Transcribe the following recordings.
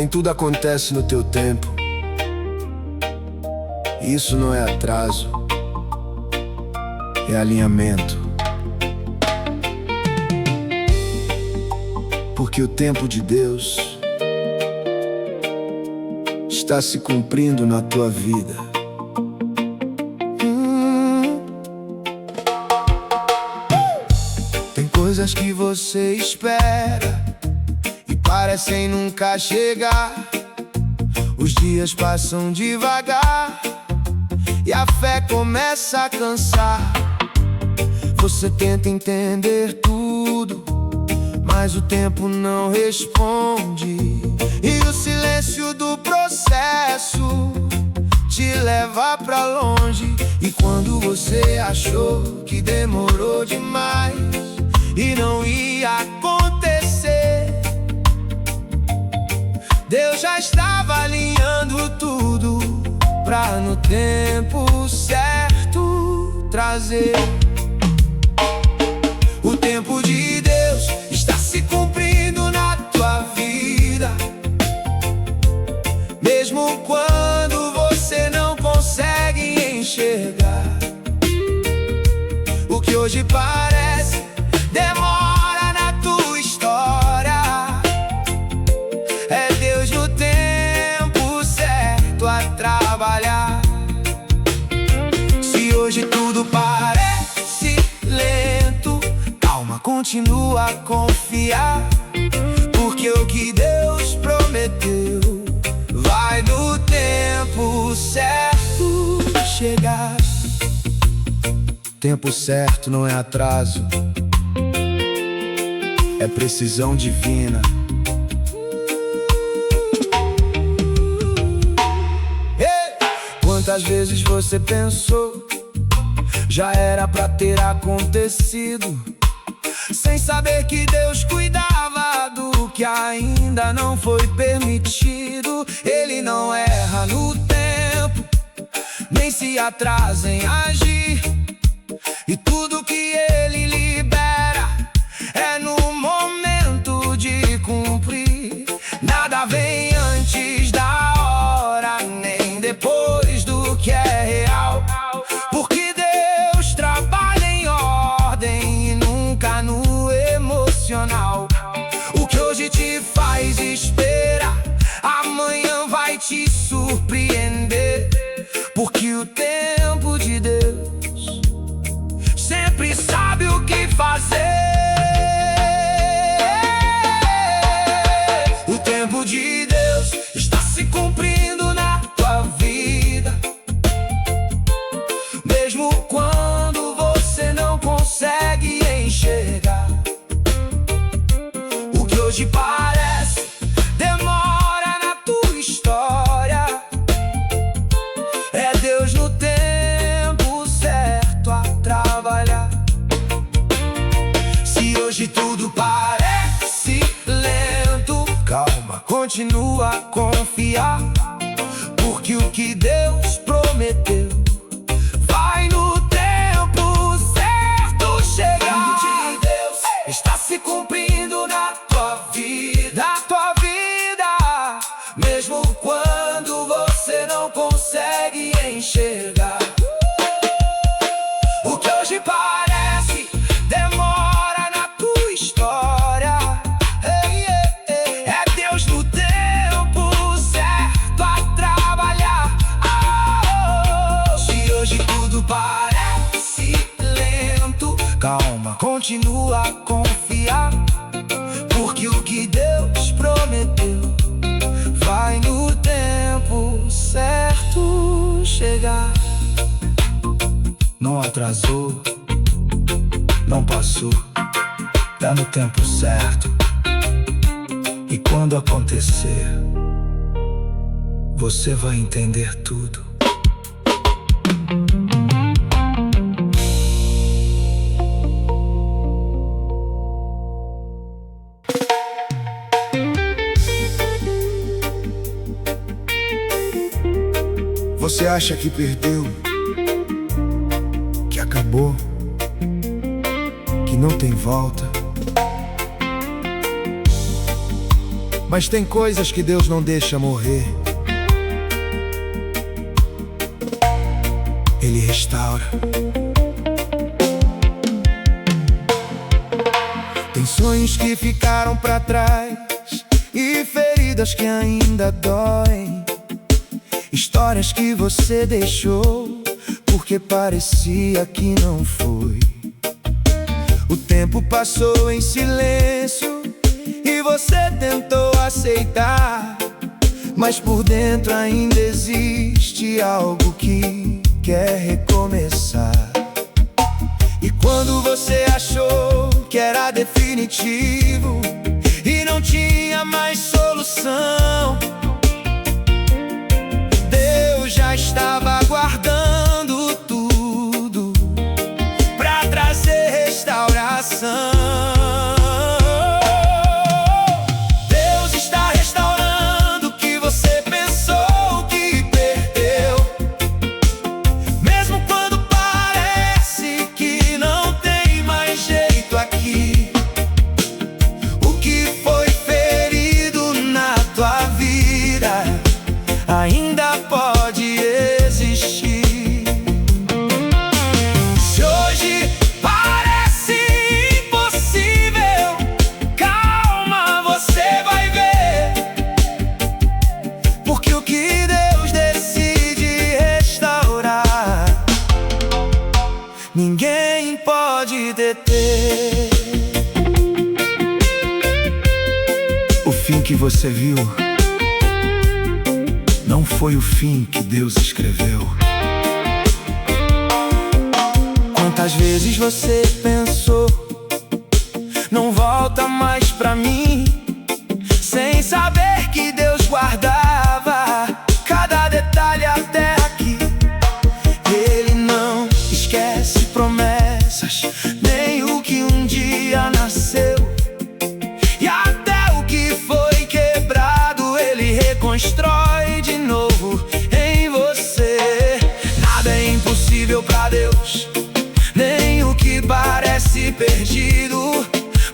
Nem tudo acontece no teu tempo. Isso não é atraso, é alinhamento. Porque o tempo de Deus está se cumprindo na tua vida. Tem coisas que você espera e parecem nunca chegar. Os dias passam devagar e a fé começa a cansar. Você tenta entender tudo, mas o tempo não responde. E o silêncio do processo te leva pra longe. E quando você achou que demorou demais e não ia acontecer, Deus já estava alinhando tudo pra no tempo certo trazer. O tempo de Deus está se cumprindo na tua vida, mesmo quando você não consegue enxergar. O que hoje parece demora na tua história, é Deus no tempo certo a trabalhar. Se hoje tudo parece lento, calma, continua a confiar, porque o que Deus prometeu vai no tempo certo chegar. Tempo certo não é atraso, é precisão divina. Quantas vezes você pensou já era pra ter acontecido, sem saber que Deus cuidava do que ainda não foi permitido. Ele não erra no tempo, nem se atrasa em agir, e tudo que Ele libera é no momento de cumprir. Nada vem antes da hora, nem depois do que é real, porque Deus trabalha em ordem e nunca no emocional. O que hoje te faz esperar, amanhã vai te surpreender, porque o tempo de Deus sempre sabe o que fazer. O tempo de Deus está se cumprindo na tua vida, mesmo quando você não consegue enxergar. O que hoje parece demora na tua história, é Deus no tempo certo a trabalhar. Se hoje tudo parece lento, calma, continua a confiar, porque o que Deus prometeu vai no tempo certo chegar. O tempo de Deus está se cumprindo na tua vida, mesmo quando você não consegue enxergar. O que hoje parece demora na tua história, é Deus no tempo certo a trabalhar. Se hoje tudo parece lento, calma, continua a confiar, porque o que Deus prometeu vai no tempo certo chegar. Não atrasou, não passou, tá no tempo certo. E quando acontecer, você vai entender tudo. Você acha que perdeu, que acabou, que não tem volta, Mas tem coisas que Deus não deixa morrer. Ele restaura. Tem sonhos que ficaram pra trás e feridas que ainda doem. Histórias que você deixou porque parecia que não foi. O tempo passou em silêncio e você tentou aceitar, mas por dentro ainda existe algo que quer recomeçar. E quando você achou que era definitivo e não tinha mais solução, Deus já estava aguardando tudo pra trazer restauração. Deus está restaurando o que você pensou que perdeu, mesmo quando parece que não tem mais jeito aqui. O que foi ferido na tua vida ainda pode existir. Se hoje parece impossível, calma, você vai ver, porque o que Deus decide restaurar, ninguém pode deter. O fim que você viu não foi o fim que Deus escreveu. Quantas vezes você pensou, não volta mais pra mim, sem saber que Deus guardava cada detalhe até aqui. Ele não esquece promessas, nem o que um dia nasceu, e até o que foi quebrado Ele reconstrói de novo em você. Nada é impossível pra Deus, nem o que parece perdido,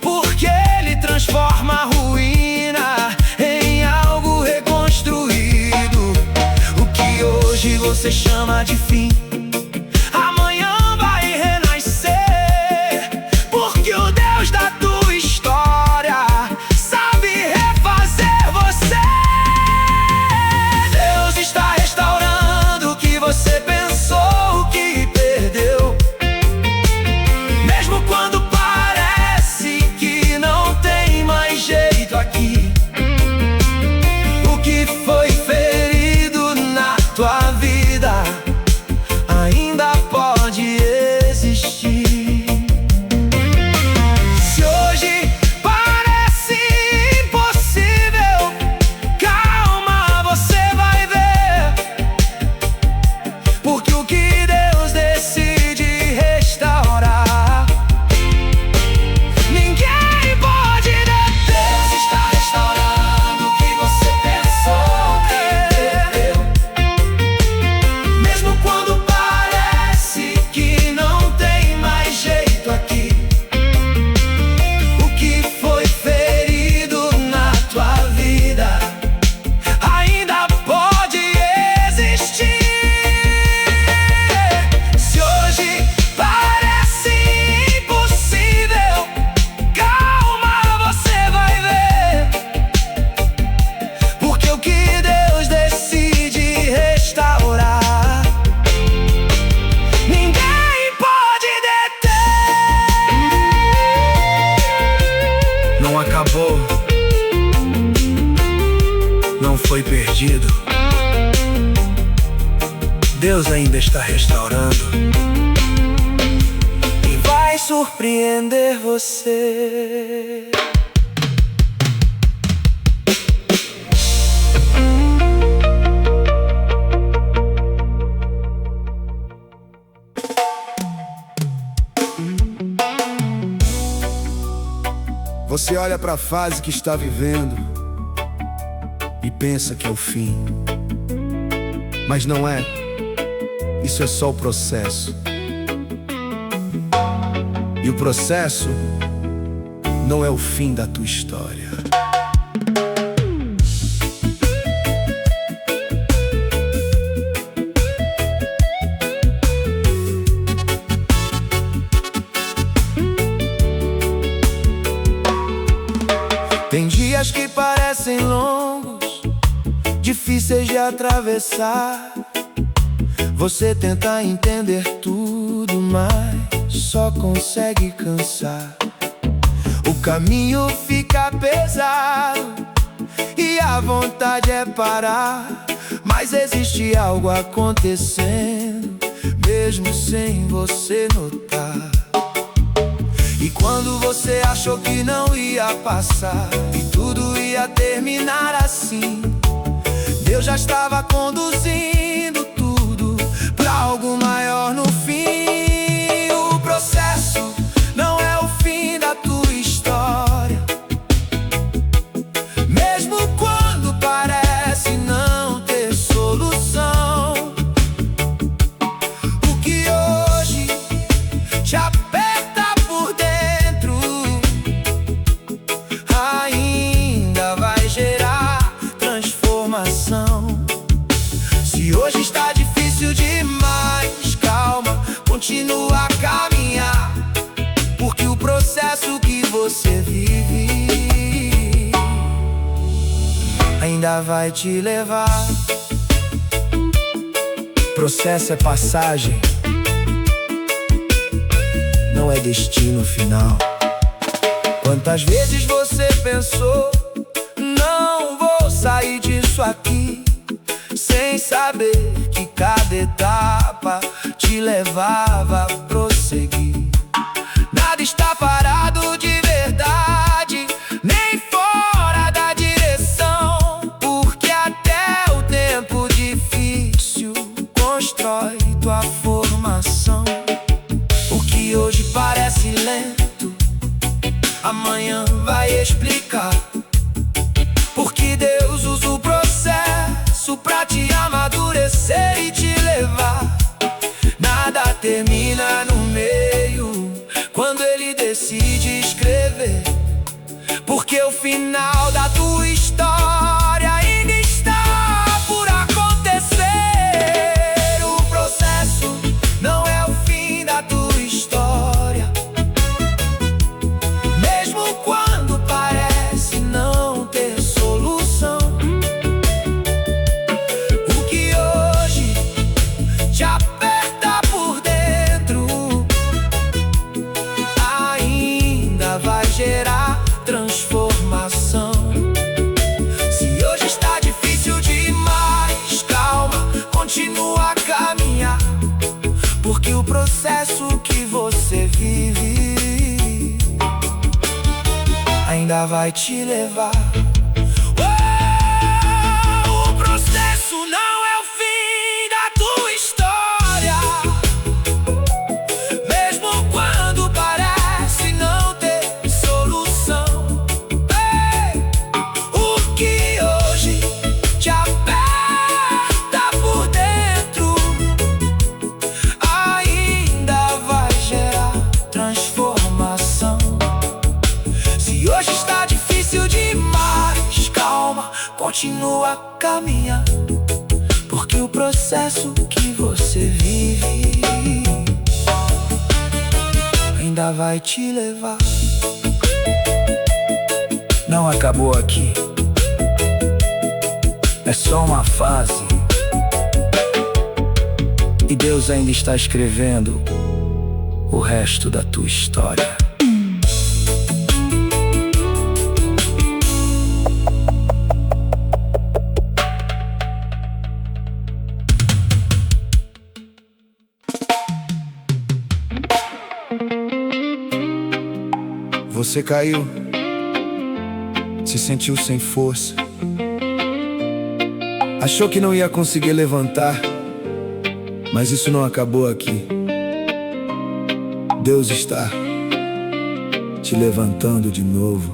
porque Ele transforma a ruína em algo reconstruído. O que hoje você chama de fim, amanhã vai renascer, porque o Deus da tua história sabe refazer você. Deus está restaurando o que você pensou que perdeu, mesmo quando parece que não tem mais jeito aqui. O que foi ferido na tua vida ainda pode existir. Se hoje parece impossível, calma, você vai ver, porque o que Deus decide restaurar, ninguém pode deter. Deus está restaurando o que você pensou que perdeu, mesmo quando parece que não tem mais jeito aqui. O que foi ferido na tua vida ainda pode existir. Se hoje parece impossível, calma, você vai ver, porque o que Deus decide restaurar, ninguém pode deter. Não acabou, não foi perdido. Deus ainda está restaurando e vai surpreender você. Você olha para a fase que está vivendo e pensa que é o fim, mas não é. Isso é só o processo. E o processo não é o fim da tua história. Tem dias que parecem longos, difíceis de atravessar. Você tenta entender tudo, mas só consegue cansar. O caminho fica pesado e a vontade é parar, mas existe algo acontecendo, mesmo sem você notar. E quando você achou que não ia passar e tudo ia terminar assim, Deus já estava conduzindo tudo pra algo maior no fim. O processo não é o fim da tua história, mesmo quando parece não ter solução. O que hoje te aperta por dentro ainda vai gerar transformação. Se hoje está difícil demais, calma, continua a caminhar, porque o processo que você vive ainda vai te levar. Processo é passagem, não é destino final. Quantas vezes você pensou, não vou sair disso aqui, sem saber que cada etapa te levava a prosseguir. Nada está parado de verdade, nem fora da direção, porque até o tempo difícil constrói tua formação. O que hoje parece lento, amanhã vai explicar, porque Deus usa o processo pra te amadurecer e te levar. Nada termina no meio quando Ele decide escrever, porque o final da tua história ainda está por acontecer. O processo não é o fim da tua história, mesmo quando parece não ter solução. O que hoje te aperta por dentro ainda vai gerar transformação. Se hoje está difícil demais, calma, continua a caminhar, porque o processo que você vive ainda vai te levar. O processo não é o fim da tua história, mesmo quando parece não ter solução. Ei, o que hoje te aperta por dentro ainda vai gerar transformação. Se hoje está difícil demais, calma, continua a caminhar, porque o processo que você vive ainda vai te levar. Não acabou aqui, é só uma fase, e Deus ainda está escrevendo o resto da tua história. Você caiu, se sentiu sem força, achou que não ia conseguir levantar, mas isso não acabou aqui. Deus está te levantando de novo.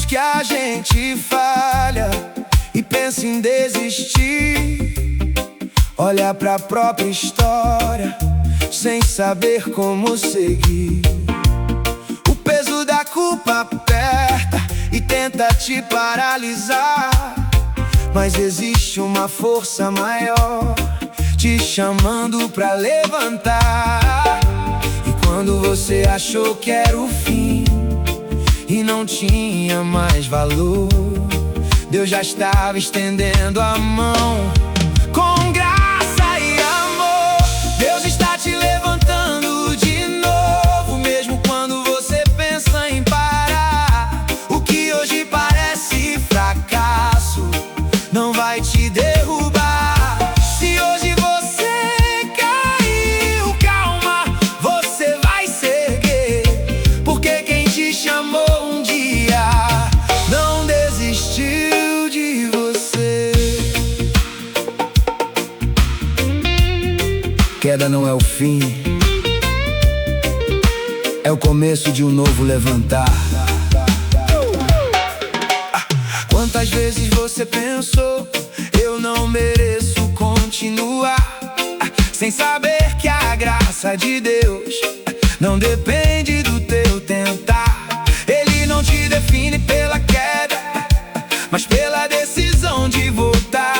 Que a gente falha e pensa em desistir, olha pra própria história sem saber como seguir. O peso da culpa aperta e tenta te paralisar, mas existe uma força maior te chamando pra levantar. E quando você achou que era o fim e não tinha mais valor, Deus já estava estendendo a mão com graça e amor. Deus está te levantando de novo, mesmo quando você pensa em parar. O que hoje parece fracasso não vai te derrubar. Se hoje você caiu, calma, você vai se erguer, porque quem te chamou um dia não desistiu de você. Queda não é o fim, é o começo de um novo levantar. Quantas vezes você pensou, eu não mereço continuar, sem saber que a graça de Deus não depende do teu tentar. Ele não te define pela queda, mas pela decisão de voltar.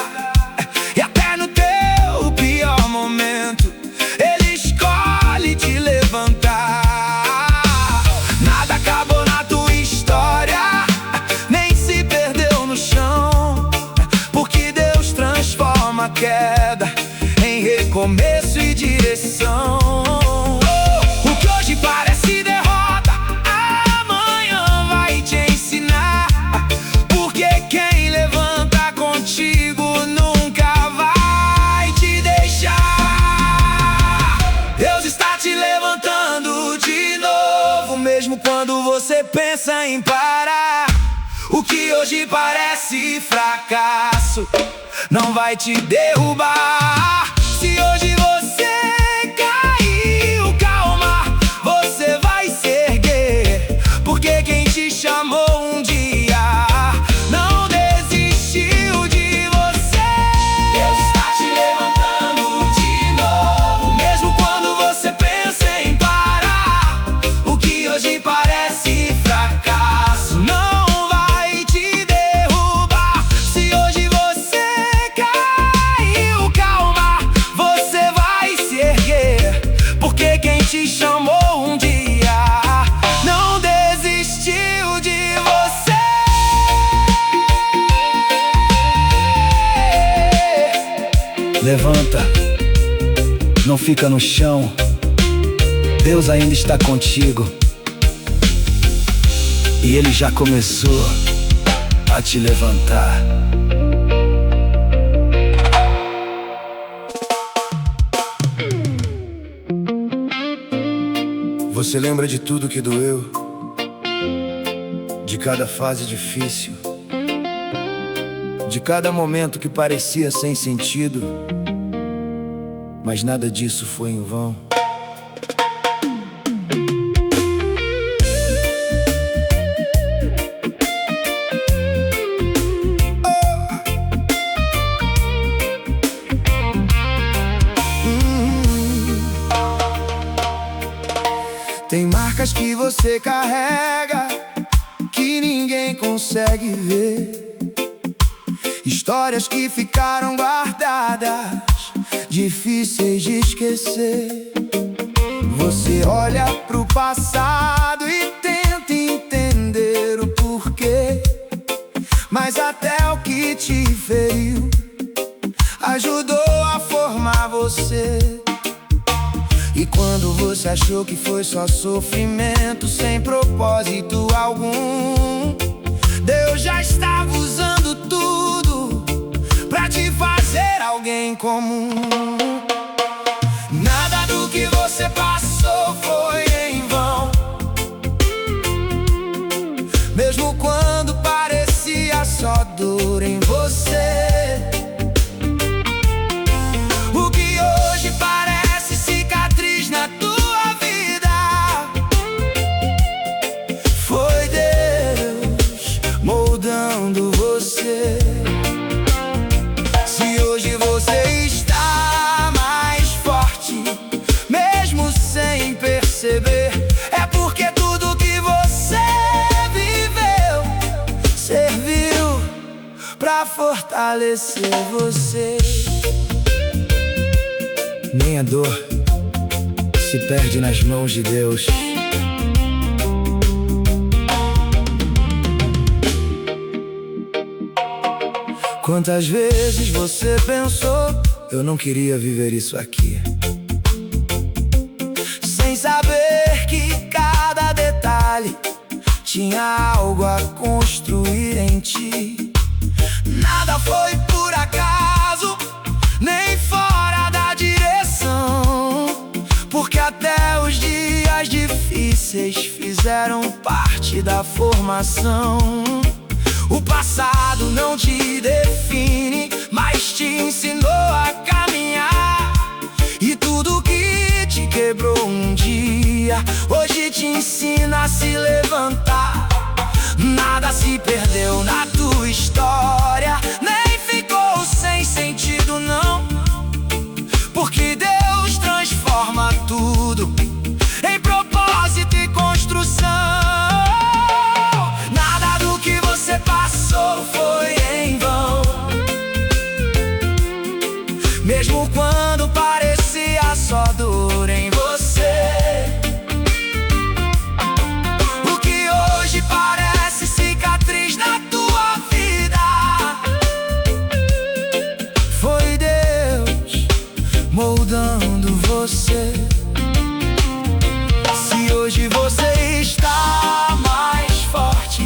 E até no teu pior momento, Ele escolhe te levantar. Nada acabou na tua história, nem se perdeu no chão, porque Deus transforma a queda em recomeço e direção. O que hoje parece derrota, amanhã vai te ensinar, porque quem levanta contigo nunca vai te deixar. Deus está te levantando de novo, mesmo quando você pensa em parar. O que hoje parece fracasso não vai te derrubar. Se hoje você caiu, calma, você vai se erguer, porque quem te chamou um dia não desistiu de você. Deus está te levantando de novo, mesmo quando você pensa em parar. O que hoje parece fracasso não vai te derrubar. Se hoje você caiu, calma, você vai se erguer, porque quem te chamou um dia não desistiu de você. Levanta, não fica no chão, Deus ainda está contigo, e Ele já começou a te levantar. Você lembra de tudo que doeu, de cada fase difícil, de cada momento que parecia sem sentido, mas nada disso foi em vão. Tem marcas que você carrega que ninguém consegue ver, histórias que ficaram guardadas, difíceis de esquecer. Você olha pro passado e tenta entender o porquê, mas até o que te feriu ajudou a formar você. E quando você achou que foi só sofrimento sem propósito algum, Deus já estava usando tudo pra te fazer alguém comum. Nada do que você passou foi em vão, mesmo quando parecia só dor em você. Se hoje você está mais forte, mesmo sem perceber, é porque tudo que você viveu fortalecer você. Nem a dor se perde nas mãos de Deus. Quantas vezes você pensou, eu não queria viver isso aqui, sem saber que cada detalhe tinha algo a construir em ti. Nada foi por acaso, nem fora da direção, porque até os dias difíceis fizeram parte da formação. O passado não te define, mas te ensinou a caminhar. E tudo que te quebrou um dia, hoje te ensina a se levantar. Nada se perdeu na tua história, nem ficou sem sentido não, porque Deus transforma tudo em propósito e construção. Nada do que você passou foi em vão, mesmo quando parecia só dor em você. O que hoje parece cicatriz na tua vida, foi Deus moldando você. Se hoje você está mais forte,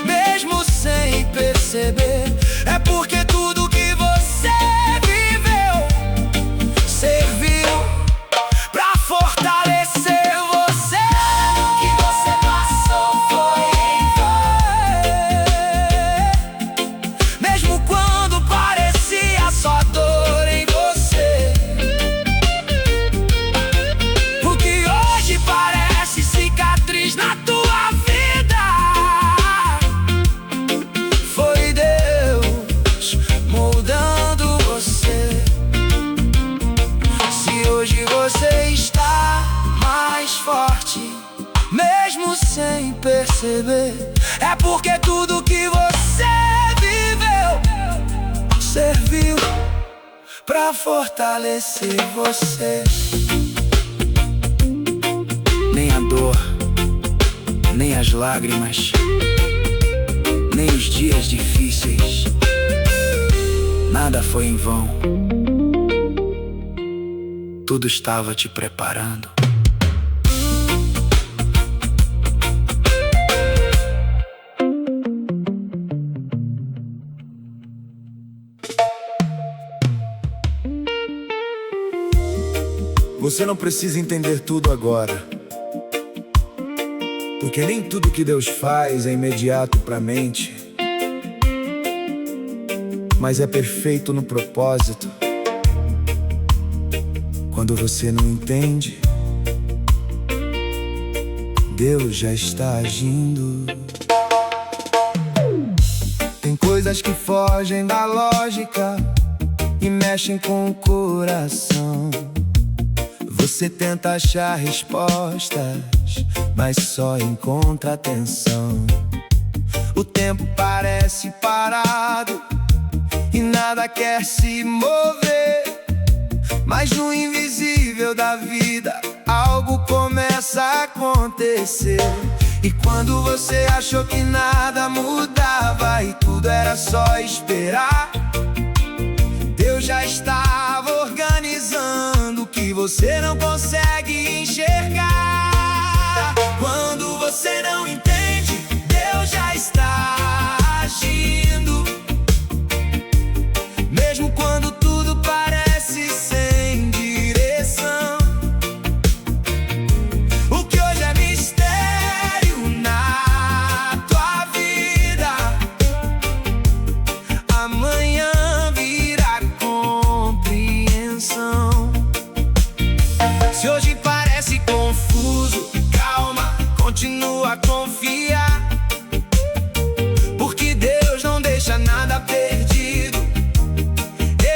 mesmo sem perceber, é porque tudo que você viveu serviu pra fortalecer você. O que você passou foi em vão, mesmo quando parecia só dor em você. O que hoje parece cicatriz na tua vida, foi Deus moldando você. Se hoje você está mais forte, mesmo sem perceber, é porque tudo que você viveu serviu pra fortalecer você. Nem a dor, nem as lágrimas, nem os dias difíceis, nada foi em vão. Tudo estava te preparando. Você não precisa entender tudo agora, porque nem tudo que Deus faz é imediato pra mente, mas é perfeito no propósito. Quando você não entende, Deus já está agindo. Tem coisas que fogem da lógica e mexem com o coração. Você tenta achar respostas, mas só encontra tensão. O tempo parece parado e nada quer se mover, mas no invisível da vida algo começa a acontecer. E quando você achou que nada mudava e tudo era só esperar, Deus já estava organizando o que você não consegue enxergar. Quando você não entende, Deus já está agindo, mesmo quando tudo parece sem direção. O que hoje é mistério na tua vida, amanhã virá compreensão. Se hoje parece confuso, calma, continua a confiar, porque Deus não deixa nada perdido.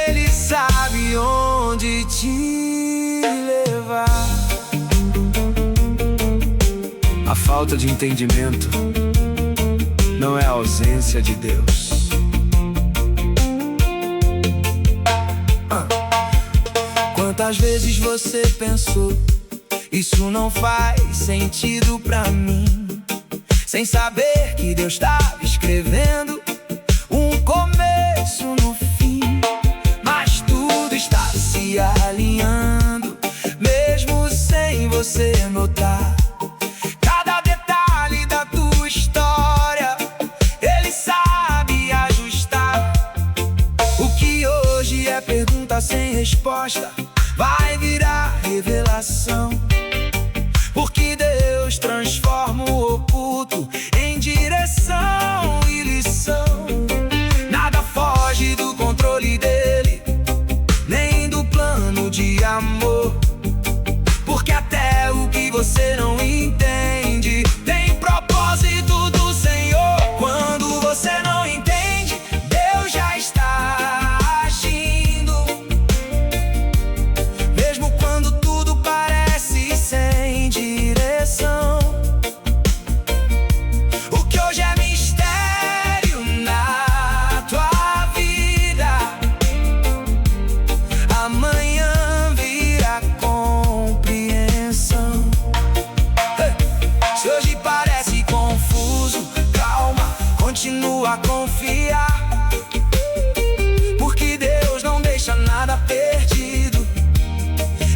Ele sabe onde te levar. A falta de entendimento não é a ausência de Deus, Quantas vezes você pensou, isso não faz sentido pra mim, sem saber que Deus estava escrevendo um começo no fim. Mas tudo está se alinhando, mesmo sem você notar. Cada detalhe da tua história Ele sabe ajustar. O que hoje é pergunta sem resposta vai virar revelação, porque Deus transforma o oculto em direção e lição. Nada foge do controle dele, nem do plano de amor, porque até o que você não entende tem propósito do Senhor. Quando você não entende, Deus já está agindo, mesmo quando tudo parece sem direção. O que hoje é mistério na tua vida, amanhã virá compreensão. Se hoje parece confuso, calma, continua a confiar, porque Deus não deixa nada perdido.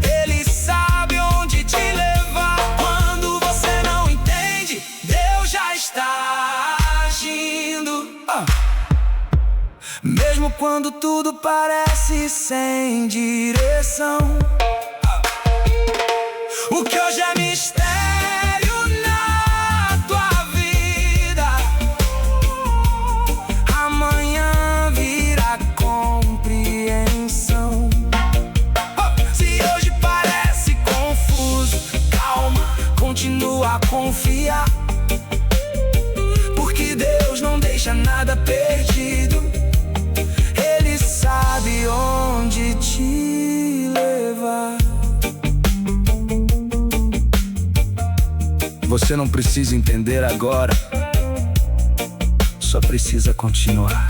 Ele sabe onde te levar. Quando você não entende, Deus já está agindo. Mesmo quando tudo parece sem direção. O que hoje é mistério na tua vida, amanhã virá compreensão. Se hoje parece confuso, calma, continua a confiar, porque Deus não deixa nada perdido. Ele sabe onde te levar. Você não precisa entender agora, só precisa continuar,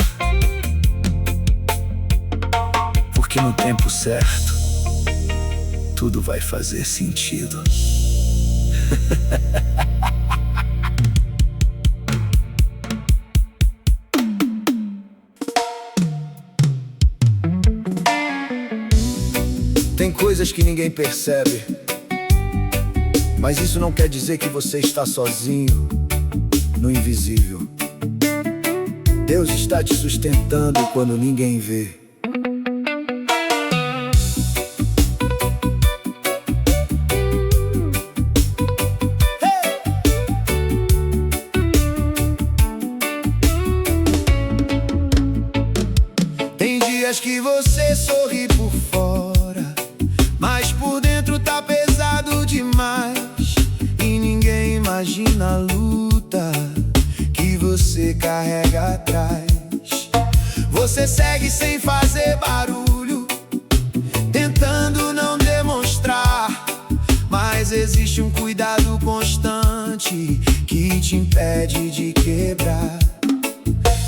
porque no tempo certo tudo vai fazer sentido. Tem coisas que ninguém percebe, mas isso não quer dizer que você está sozinho no invisível. Deus está te sustentando quando ninguém vê. Tem dias que você sorri por fora, mas por dentro tá pesado demais. E ninguém imagina a luta que você carrega atrás. Você segue sem fazer barulho, tentando não demonstrar, mas existe um cuidado constante que te impede de quebrar.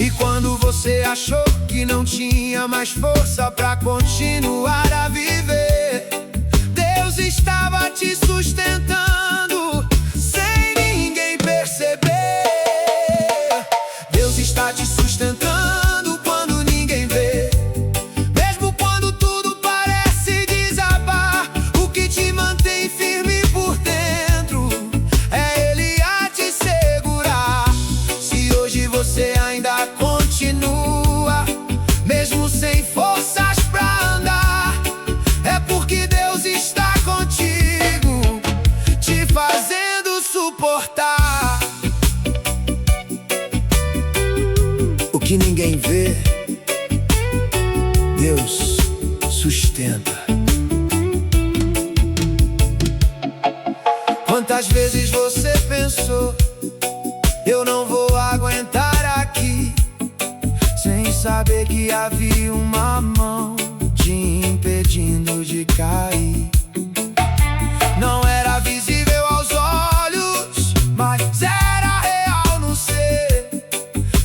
E quando você achou que não tinha mais força pra continuar a viver, Deus estava te sustentando sem ninguém perceber. Deus está te sustentando quando ninguém vê, mesmo quando tudo parece desabar. O que te mantém firme por dentro é Ele a te segurar. Se hoje você ainda continua, mesmo sem forças pra andar, é porque Deus está contigo, te fazendo suportar. O que ninguém vê, Deus sustenta. Quantas vezes você pensou, eu não vou aguentar aqui, sem saber que havia uma mão te impedindo de cair. Não era visível aos olhos, mas era real no ser.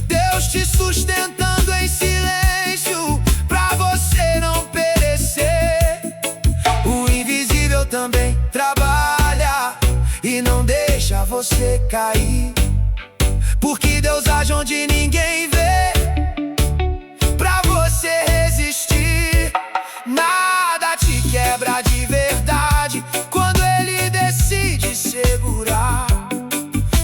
Deus te sustentando em silêncio, pra você não perecer. você cair, porque Deus age onde ninguém vê. Pra você resistir, nada te quebra de verdade quando Ele decide segurar.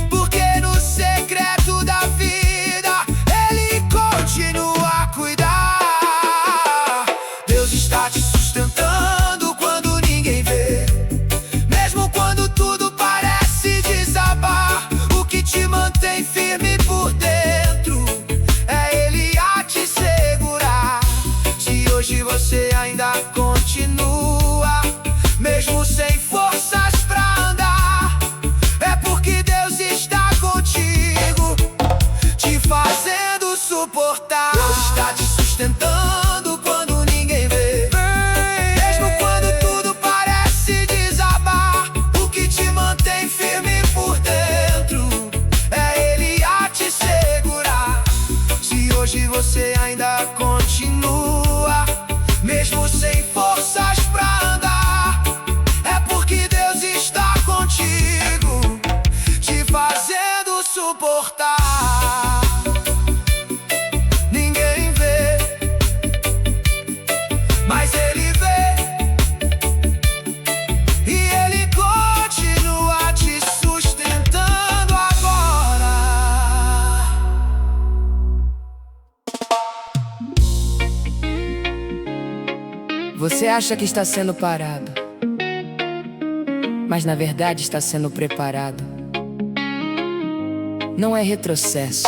Porque no secreto da vida Ele continua a cuidar. Deus está te sustentando quando ninguém vê, mesmo quando tudo parece desabar. O que te mantém firme por dentro é Ele a te segurar. Se hoje você ainda continua, mesmo sem forças pra andar, é porque Deus está contigo, te fazendo suportar. Deus está te sustentando quando ninguém vê, mesmo quando tudo parece desabar. O que te mantém firme por dentro é Ele a te segurar. Se hoje você ainda continua, mesmo sem forças pra andar, é porque Deus está contigo, te fazendo suportar. Ninguém vê, mas Ele vê, e Ele continua te sustentando agora. Você acha que está sendo parado, mas na verdade está sendo preparado. Não é retrocesso,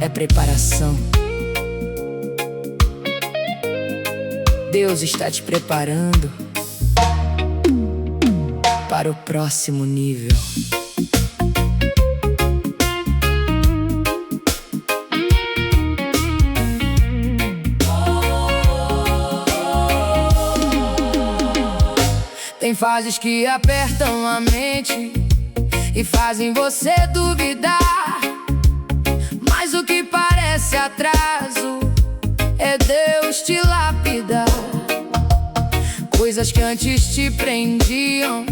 é preparação. Deus está te preparando para o próximo nível. Tem fases que apertam a mente e fazem você duvidar, mas o que parece atraso é Deus te lapidar. Coisas que antes te prendiam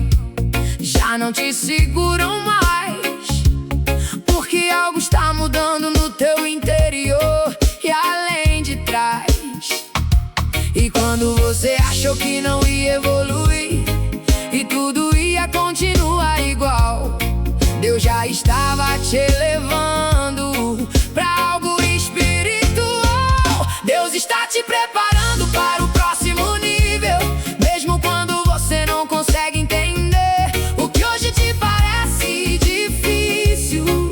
já não te seguram mais, porque algo está mudando no teu interior e além de trás. E quando você achou que não ia evoluir e tudo ia continuar igual, Deus já estava te elevando pra algo espiritual. Deus está te preparando para o próximo nível, mesmo quando você não consegue entender. O que hoje te parece difícil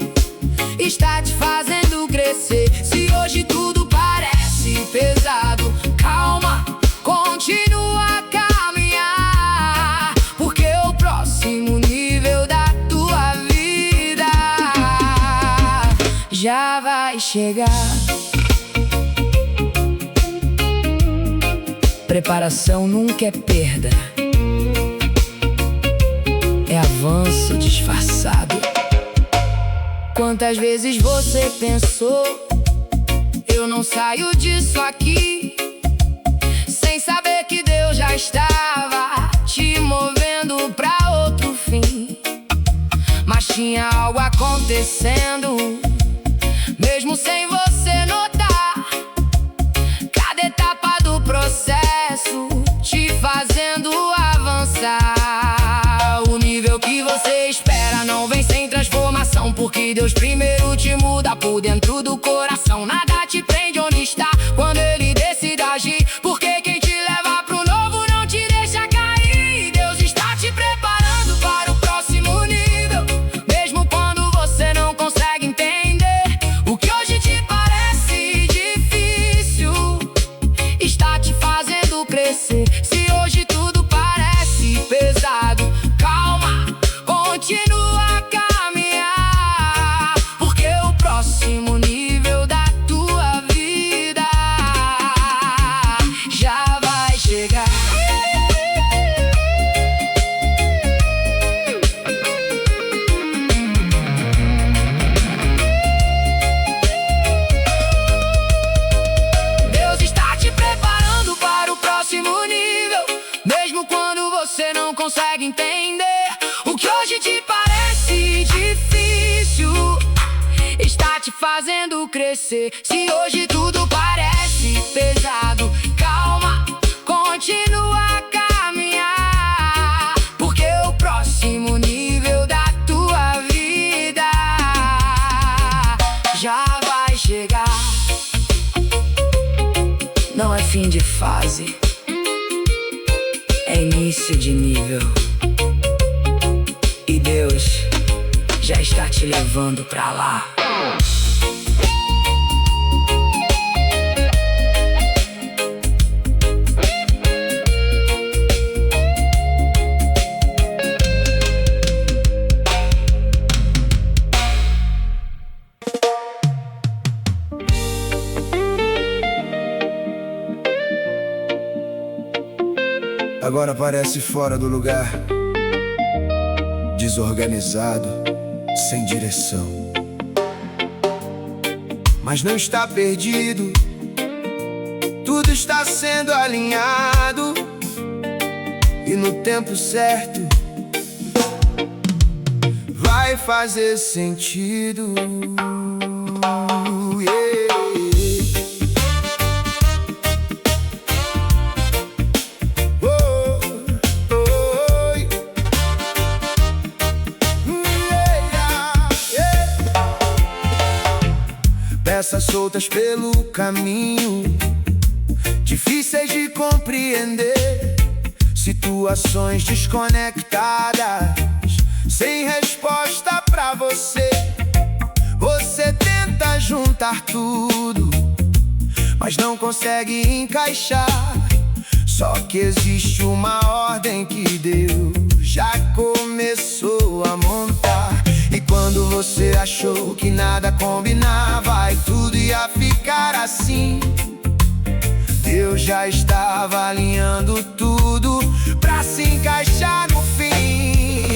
está te fazendo crescer. Se hoje tudo parece pesado, calma, continua a caminhar, porque o próximo nível da tua vida já vai chegar. Preparação nunca é perda, é avanço disfarçado. Quantas vezes você pensou, eu não saio disso aqui, sem saber que Deus já estava te movendo pra outro fim. Mas tinha algo acontecendo, mesmo sem você notar. Cada etapa do processo te fazendo avançar. O nível que você espera não vem sem transformação, porque Deus primeiro te muda por dentro do coração. Nada te prende onde está quando Ele decide agir, porque quem te leva pro novo não te deixa cair. Deus está te preparando para o próximo nível, mesmo quando você não consegue entender. O que hoje te parece difícil está te fazendo crescer. Se hoje tudo parece pesado, calma, continua a caminhar, porque o próximo nível da tua vida fazendo crescer. Se hoje tudo parece pesado, calma, continua a caminhar, porque o próximo nível da tua vida já vai chegar. Não é fim de fase, é início de nível. E Deus já está te levando pra lá. Agora parece fora do lugar, desorganizado, sem direção. Mas não está perdido, tudo está sendo alinhado, e no tempo certo vai fazer sentido. Peças soltas pelo caminho, difíceis de compreender, situações desconectadas, sem resposta pra você. Você tenta juntar tudo, mas não consegue encaixar. Só que existe uma ordem que Deus já começou a montar. E quando você achou que nada combinava e tudo ia ficar assim, Deus já estava alinhando tudo pra se encaixar no fim.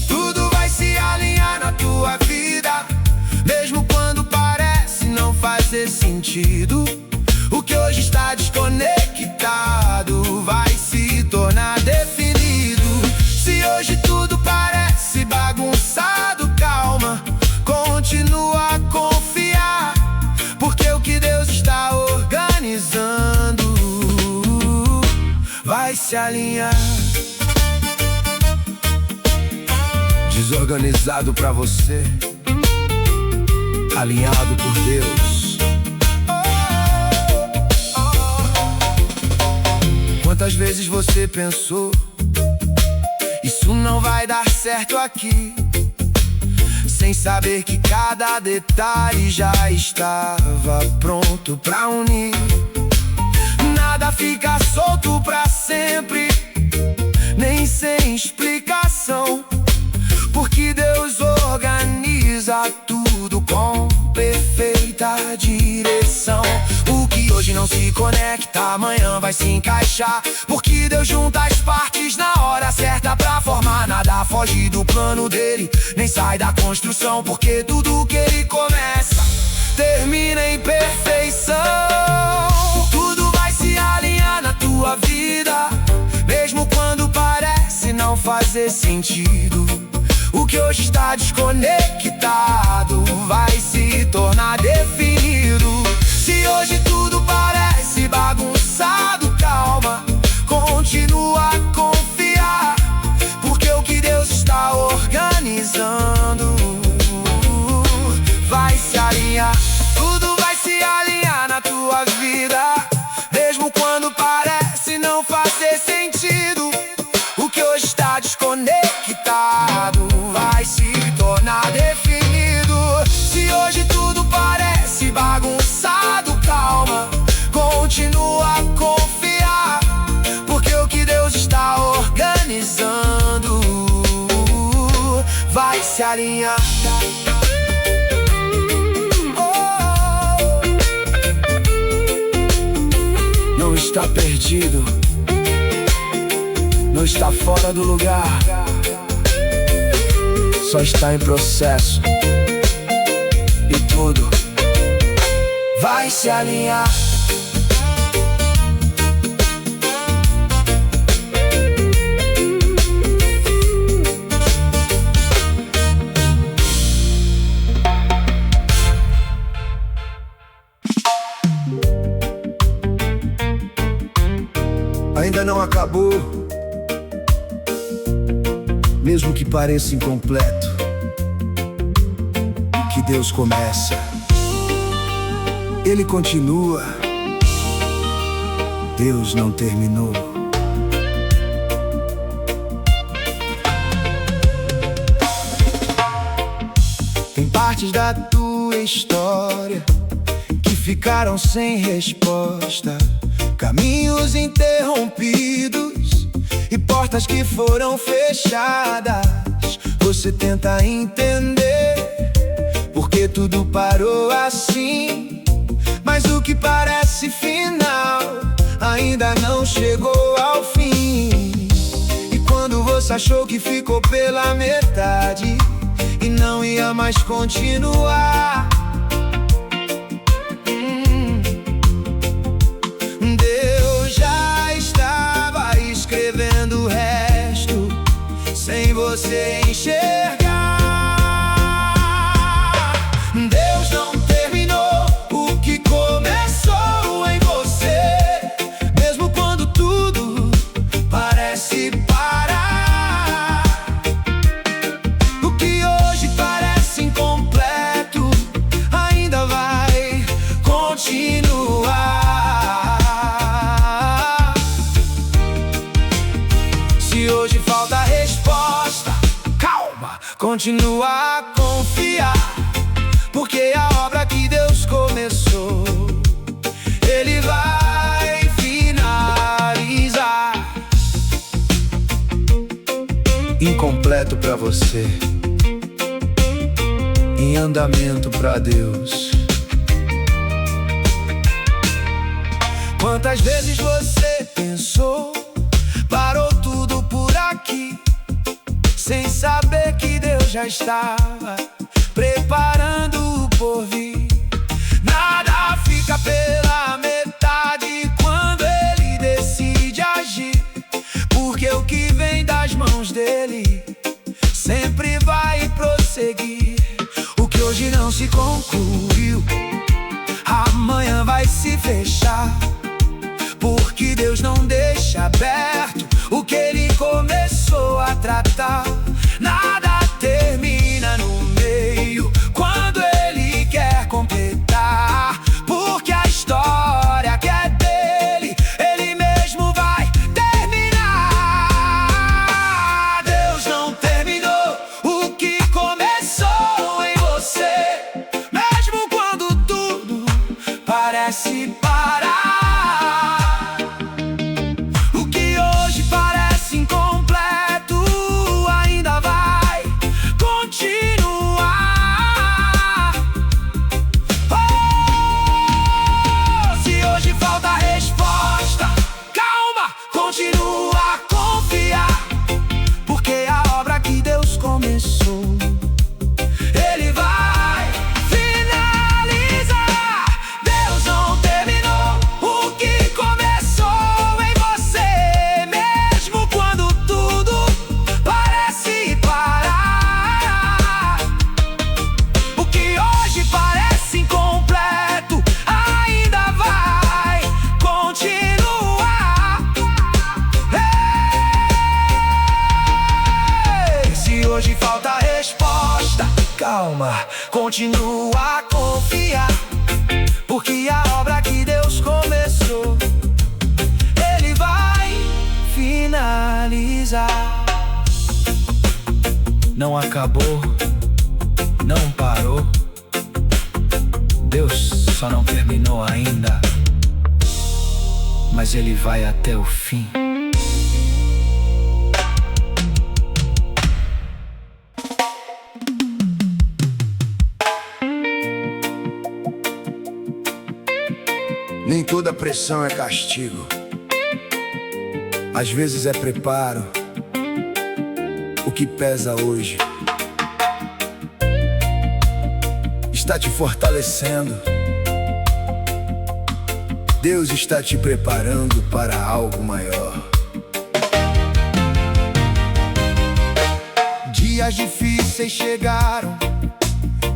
Tudo vai se alinhar na tua vida, mesmo quando parece não fazer sentido. O que hoje está desconectado vai se tornar definido. Se hoje tudo parece bagunçado, calma, continua a confiar, porque o que Deus está organizando vai se alinhar. Desorganizado pra você, alinhado por Deus. Quantas vezes você pensou, isso não vai dar certo aqui, sem saber que cada detalhe já estava pronto pra unir. Nada fica solto pra sempre, nem sem explicação, porque Deus organiza tudo com perfeita direção. O que hoje não se conecta, amanhã vai se encaixar, porque Deus junta as partes na hora certa pra formar. Nada foge do plano dele, nem sai da construção, porque tudo que ele começa termina em perfeição. Tudo vai se alinhar na tua vida, mesmo quando parece não fazer sentido. O que hoje está desconectado vai se tornar definido. Se hoje tudo parece bagunçado, calma, continua a confiar, porque o que Deus está organizando vai se alinhar. Tudo vai se alinhar na tua vida, mesmo quando parece não fazer sentido. O que hoje está desconectado vai se tornar definido. Se hoje tudo parece bagunçado, calma, continua a confiar, porque o que Deus está organizando vai se alinhar. Não está perdido, não está fora do lugar, só está em processo, e tudo vai se alinhar. não acabou, mesmo que pareça incompleto. Que Deus começa, Ele continua. Deus não terminou. Tem partes da tua história que ficaram sem resposta, caminhos interrompidos e portas que foram fechadas. Você tenta entender por que tudo parou assim, mas o que parece final ainda não chegou ao fim. E quando você achou que ficou pela metade e não ia mais continuar, Deus já estava escrevendo o resto sem você enxergar. Deus não terminou o que começou em você, mesmo quando tudo parece parar. O que hoje parece incompleto ainda vai continuar. Se hoje falta resposta, calma, continua a confiar, porque a obra que Deus começou, Ele vai finalizar. Incompleto pra você, em andamento pra Deus. Quantas vezes você pensou, parou tudo por aqui, sem saber que Deus já estava preparando o porvir. Nada fica pela metade quando Ele decide agir, porque o que vem das mãos dEle sempre vai prosseguir. O que hoje não se concluiu, amanhã vai se fechar, porque Deus não deixa aberto o que Ele começou a tratar. Nada termina no meio quando Ele quer completar, porque a história que é dEle, Ele mesmo vai terminar. Deus não terminou o que começou em você, mesmo quando tudo parece parar. O que hoje parece incompleto ainda vai continuar. Oh, se hoje falta resposta, calma, continua a confiar, porque a obra que Deus começou, Ele vai finalizar. Deus não terminou o que começou em você, mesmo quando tudo parece parar. O que hoje parece incompleto ainda vai continuar. Ei, se hoje falta resposta, calma, continua a confiar, porque a obra que Deus começou, Ele vai finalizar. Não acabou, não parou, Deus só não terminou ainda, mas Ele vai até o fim. Nem toda pressão é castigo, às vezes é preparo. O que pesa hoje está te fortalecendo. Deus está te preparando para algo maior. Dias difíceis chegaram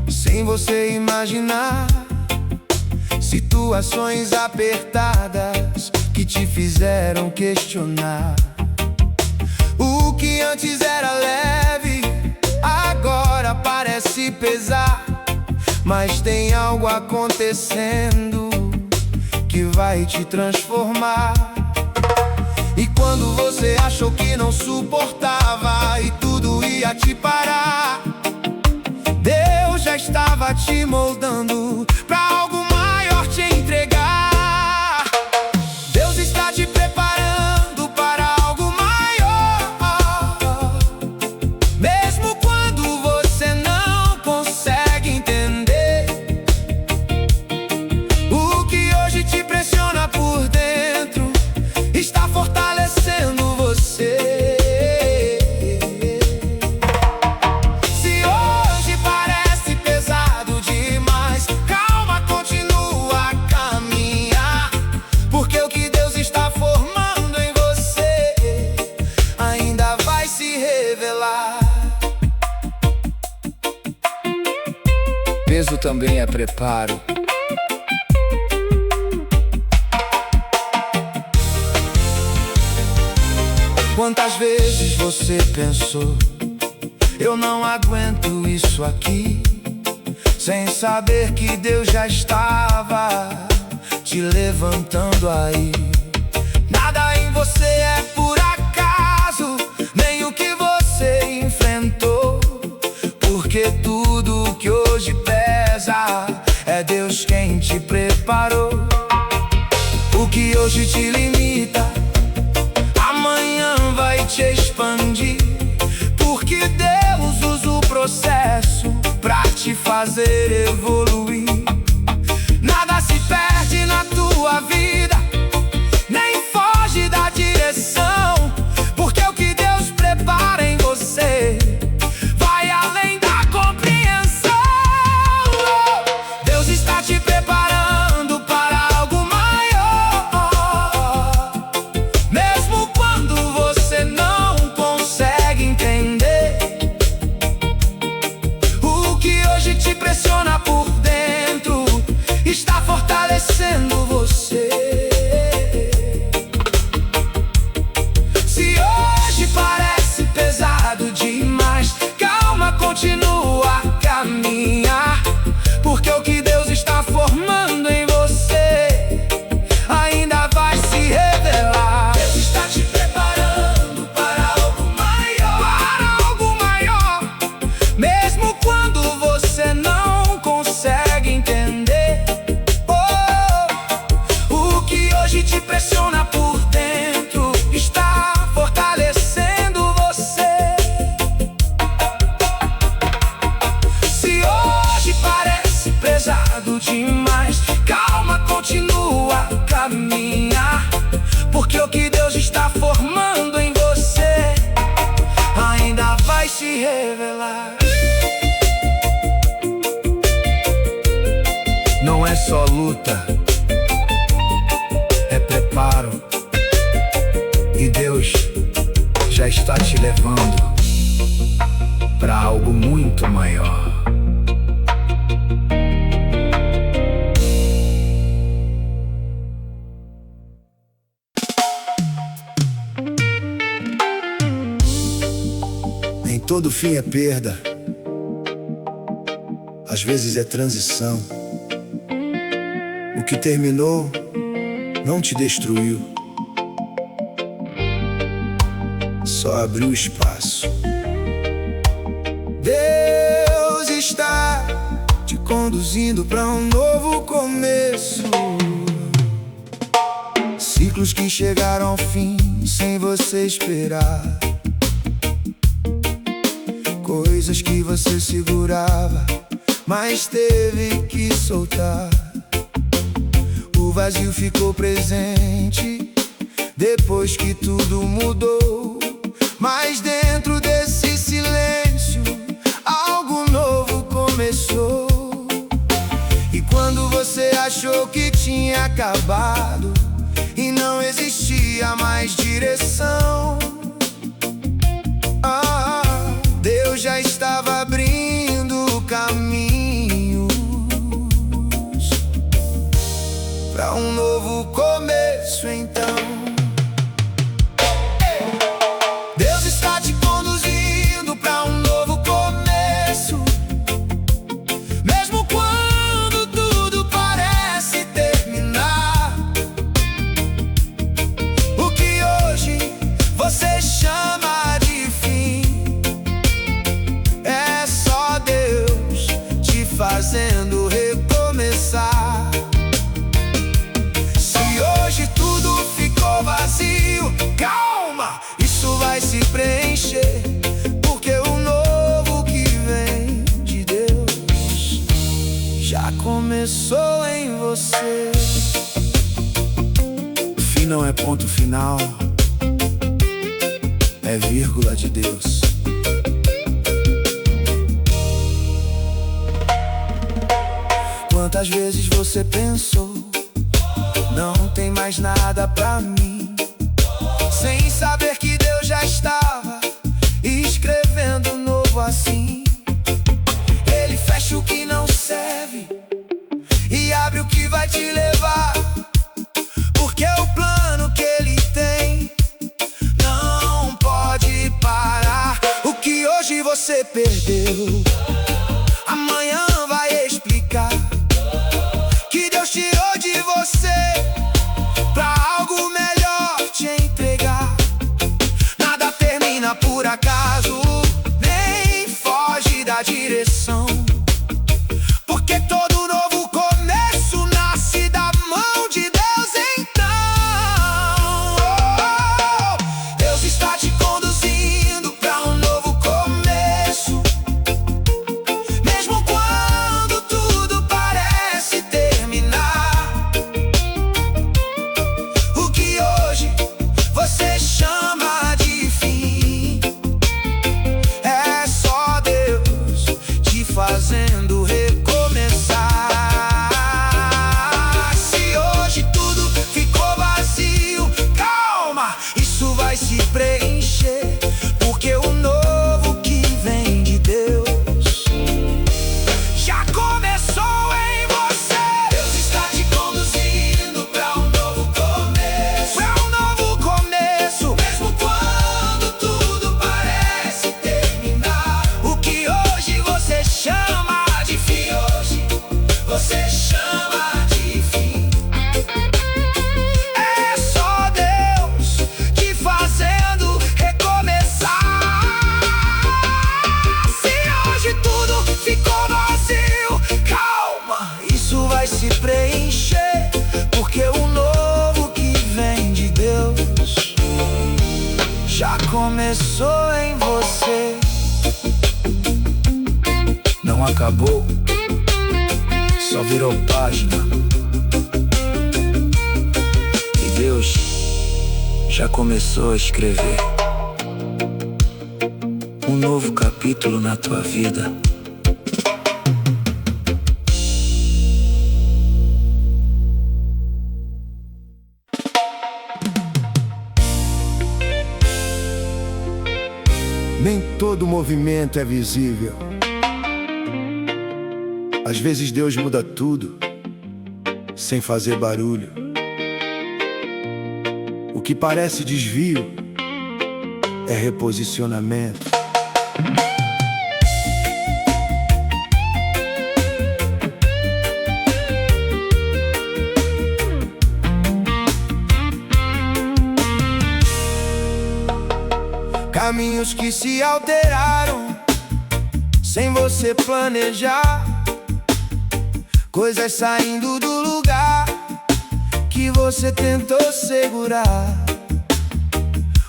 sem você imaginar, situações apertadas que que te fizeram questionar. O que antes era leve, agora parece pesar. Mas tem algo acontecendo que vai te transformar. E quando você achou que não suportava e tudo ia te parar, Deus já estava te moldando pra algo maior te entregar. Deus está te preparando para algo maior, mesmo quando você não consegue entender. O que hoje te pressiona por dentro está fortalecendo você. Peso também é preparo. Quantas vezes você pensou: eu não aguento isso aqui, sem saber que Deus já estava te levantando aí. Nada em você é por acaso, nem o que você enfrentou, porque tudo que hoje pesa é Deus quem te preparou. O que hoje te limita, amanhã vai te expandir, porque Deus usa o processo pra te fazer evoluir. Nada se perde na tua vida, nem foge da direção, porque o que Deus prepara em você vai além da compreensão. Deus está te preparando para algo maior, mesmo quando você não consegue entender. O que hoje te pressiona por dentro está fortalecendo você. Se hoje parece pesado demais, calma, continua a caminhar, porque o que Deus está formando em você ainda vai se revelar. Deus está te preparando para algo maior, mesmo quando você não consegue entender. O que hoje te pressiona por dentro está fortalecendo você. Se hoje parece pesado demais, calma, continua a caminhar, porque o que Deus está formando em você ainda vai se revelar. Não é só luta, é preparo, e Deus já está te levando para algo muito maior. Nem todo fim é perda, às vezes é transição. O que terminou não te destruiu, só abriu espaço. Deus está te conduzindo para um novo começo. Ciclos que chegaram ao fim sem você esperar, coisas que você segurava, mas teve que soltar. O vazio ficou presente depois que tudo mudou, mas dentro desse silêncio algo novo começou. E quando você achou que tinha acabado e não existia mais direção, Deus já estava abrindo caminhos para um novo começo. Então já começou em você. O fim não é ponto final, é vírgula de Deus. Quantas vezes você pensou, não tem mais nada pra mim, sem saber que Deus já estava escrevendo novo assim. Ele fecha o que não serve e abre o que vai te levar, porque o plano que Ele tem não pode parar. O que hoje você perdeu, amanhã vai explicar que Deus tirou de você pra algo melhor te entregar. Nada termina por acaso, nem foge da direção, porque todo novo começo nasce da mão de Deus. Então, Deus está te conduzindo pra um novo começo, mesmo quando tudo parece terminar. O que hoje você chama de fim é só Deus te fazendo recomeçar. Se hoje tudo ficou vazio, calma, isso vai se preencher, porque o novo que vem de Deus já começou em você. Deus está te conduzindo pra um novo começo, mesmo quando tudo parece terminar. O que hoje você chama de fim, hoje você chama de fim, é só Deus te fazendo recomeçar. Se hoje tudo ficou vazio, calma, isso vai se preencher, porque o novo que vem de Deus já começou em você. Não acabou, só virou página, e Deus já começou a escrever um novo capítulo na tua vida. Nem todo movimento é visível. Às vezes Deus muda tudo sem fazer barulho. O que parece desvio é reposicionamento. Caminhos que se alteraram sem você planejar, coisas saindo do lugar que você tentou segurar.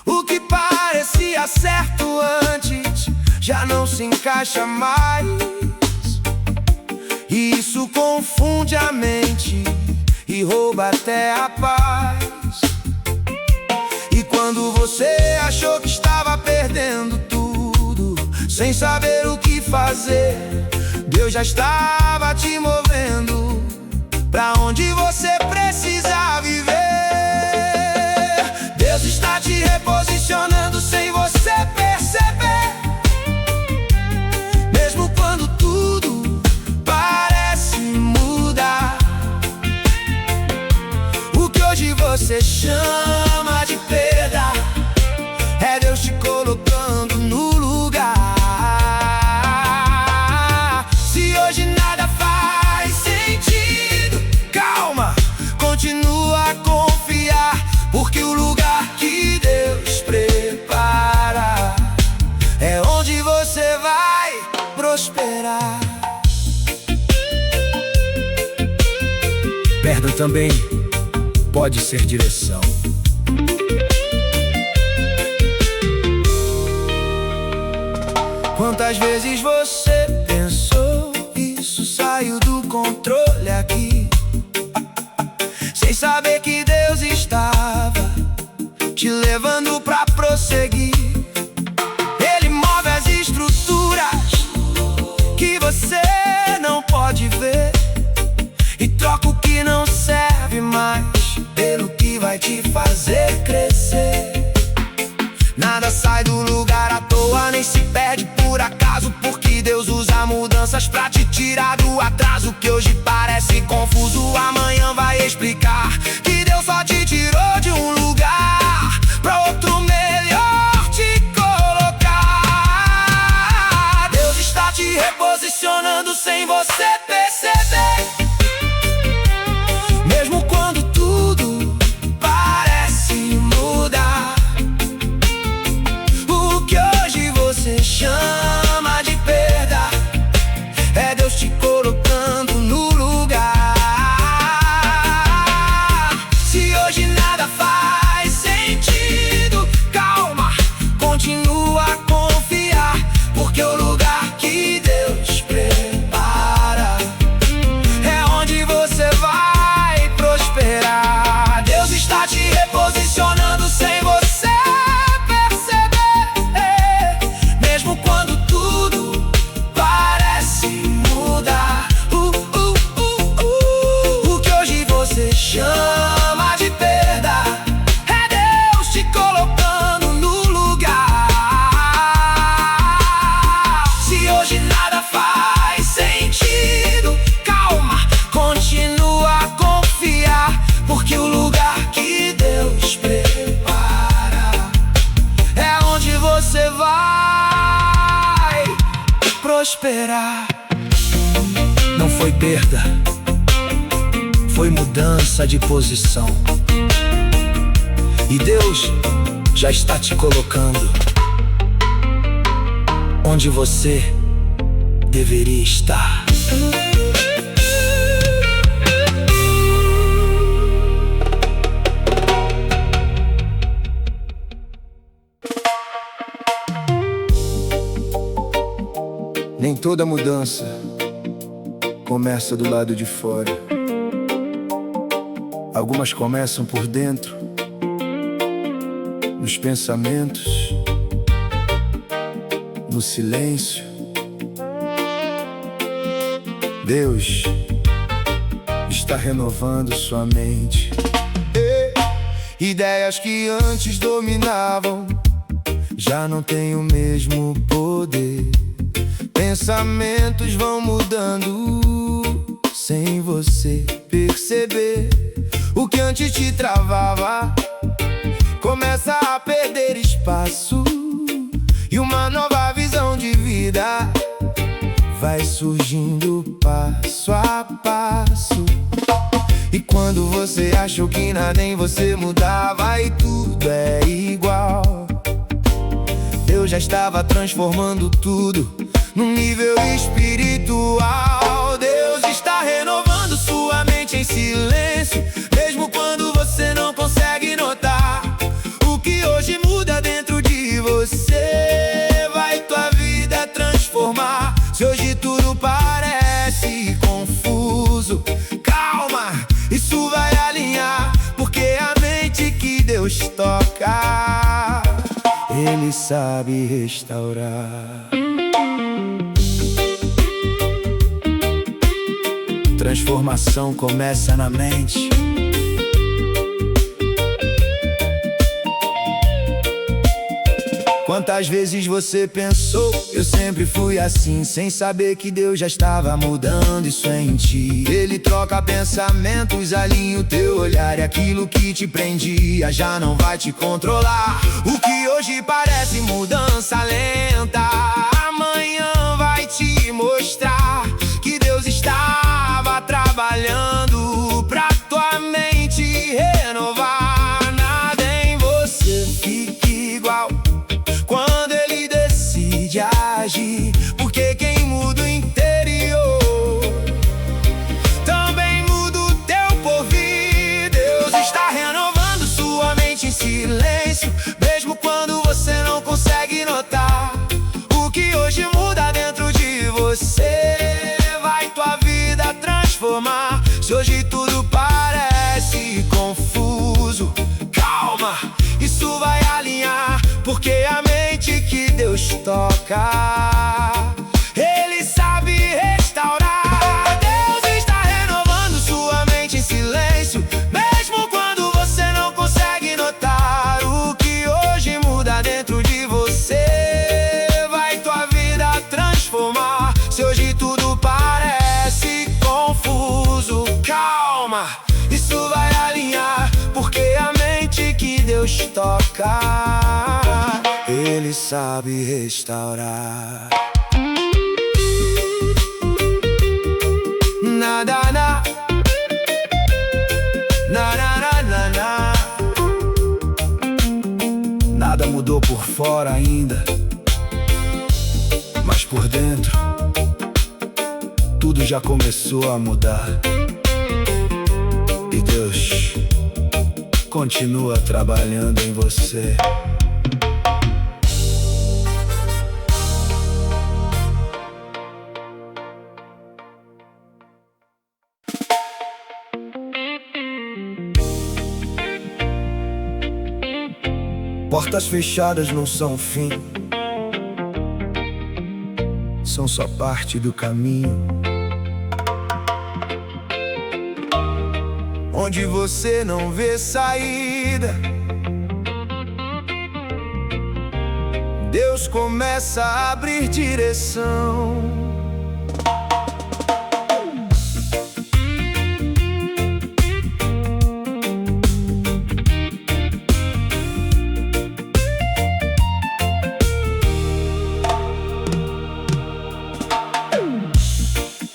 O que parecia certo antes já não se encaixa mais, e isso confunde a mente e rouba até a paz. E quando você achou que estava perdendo tudo, sem saber o que fazer, Deus já estava te movendo pra onde você precisa viver. Deus está te reposicionando sem você perceber, mesmo quando tudo parece mudar. O que hoje você chama de perda é Deus te colocando no lugar. Se hoje nada faz sentido, calma, continua a confiar, porque o lugar que Deus prepara é onde você vai prosperar. Perda também pode ser direção. Quantas vezes você pensou, isso saiu do controle aqui, sem saber que Deus estava te levando pra prosseguir. Ele move as estruturas que você não pode ver e troca o que não serve mais pelo que vai te fazer crescer. Nada sai do lugar à toa, nem se perde por acaso, porque Deus usa mudanças pra te tirar do atraso. Que hoje parece confuso, amanhã vai explicar que Deus só te tirou de um lugar pra outro melhor te colocar. Deus está te reposicionando sem você perceber. Mesmo quando tudo parece mudar, o que hoje você chama de perda é Deus te colocando no lugar. Se hoje nada faz sentido, calma, continua a confiar, porque o lugar que Deus prepara é onde você vai prosperar. Deus está te reposicionando sem você perceber. Mesmo quando tudo parece mudar, o que hoje você chama de perda é Deus te colocando no lugar. Se hoje nada faz sentido, calma, continua a confiar, porque o lugar que Deus prepara é onde você vai prosperar. Não foi perda, foi mudança de posição. E Deus já está te colocando onde você deveria estar. Nem toda mudança começa do lado de fora. Algumas começam por dentro, nos pensamentos, no silêncio. Deus está renovando sua mente. Ideias que antes dominavam já não têm o mesmo poder. Pensamentos vão mudando sem você perceber. O que antes te travava começa a perder espaço, e uma nova visão de vida vai surgindo passo a passo. E quando você achou que nada em você mudava e tudo é igual, Deus já estava transformando tudo num nível espiritual. Deus está renovando sua mente em silêncio, mesmo quando você não consegue notar. O que hoje muda dentro de você vai tua vida transformar. Se hoje tudo parece confuso, calma, isso vai alinhar, porque a mente que Deus toca, Ele sabe restaurar. Transformação começa na mente. Quantas vezes você pensou, eu sempre fui assim, sem saber que Deus já estava mudando isso em ti. Ele troca pensamentos, alinha o teu olhar, e aquilo que te prendia já não vai te controlar. O que hoje parece mudança lenta, amanhã vai te mostrar que Deus estava trabalhando pra tua mente renovar. Nada em você fica igual quando Ele decide agir, porque quem muda o interior também muda o teu porvir. Deus está renovando sua mente em silêncio, mesmo quando você não consegue notar. O que hoje muda dentro de você vai tua vida transformar. transformar. Se hoje tudo parece confuso, calma, isso vai alinhar, porque a mente que Deus toca, Ele sabe restaurar. Deus está renovando sua mente em silêncio, mesmo quando você não consegue notar. O que hoje muda dentro de você vai tua vida transformar. Se hoje tudo parece confuso, calma, isso vai alinhar, porque a mente que Deus toca, Ele sabe restaurar. Nada, na, na, na, na, na. Nada mudou por fora ainda, mas por dentro tudo já começou a mudar. E Deus continua trabalhando em você. Portas fechadas não são o fim, são só parte do caminho. Onde você não vê saída, Deus começa a abrir direção.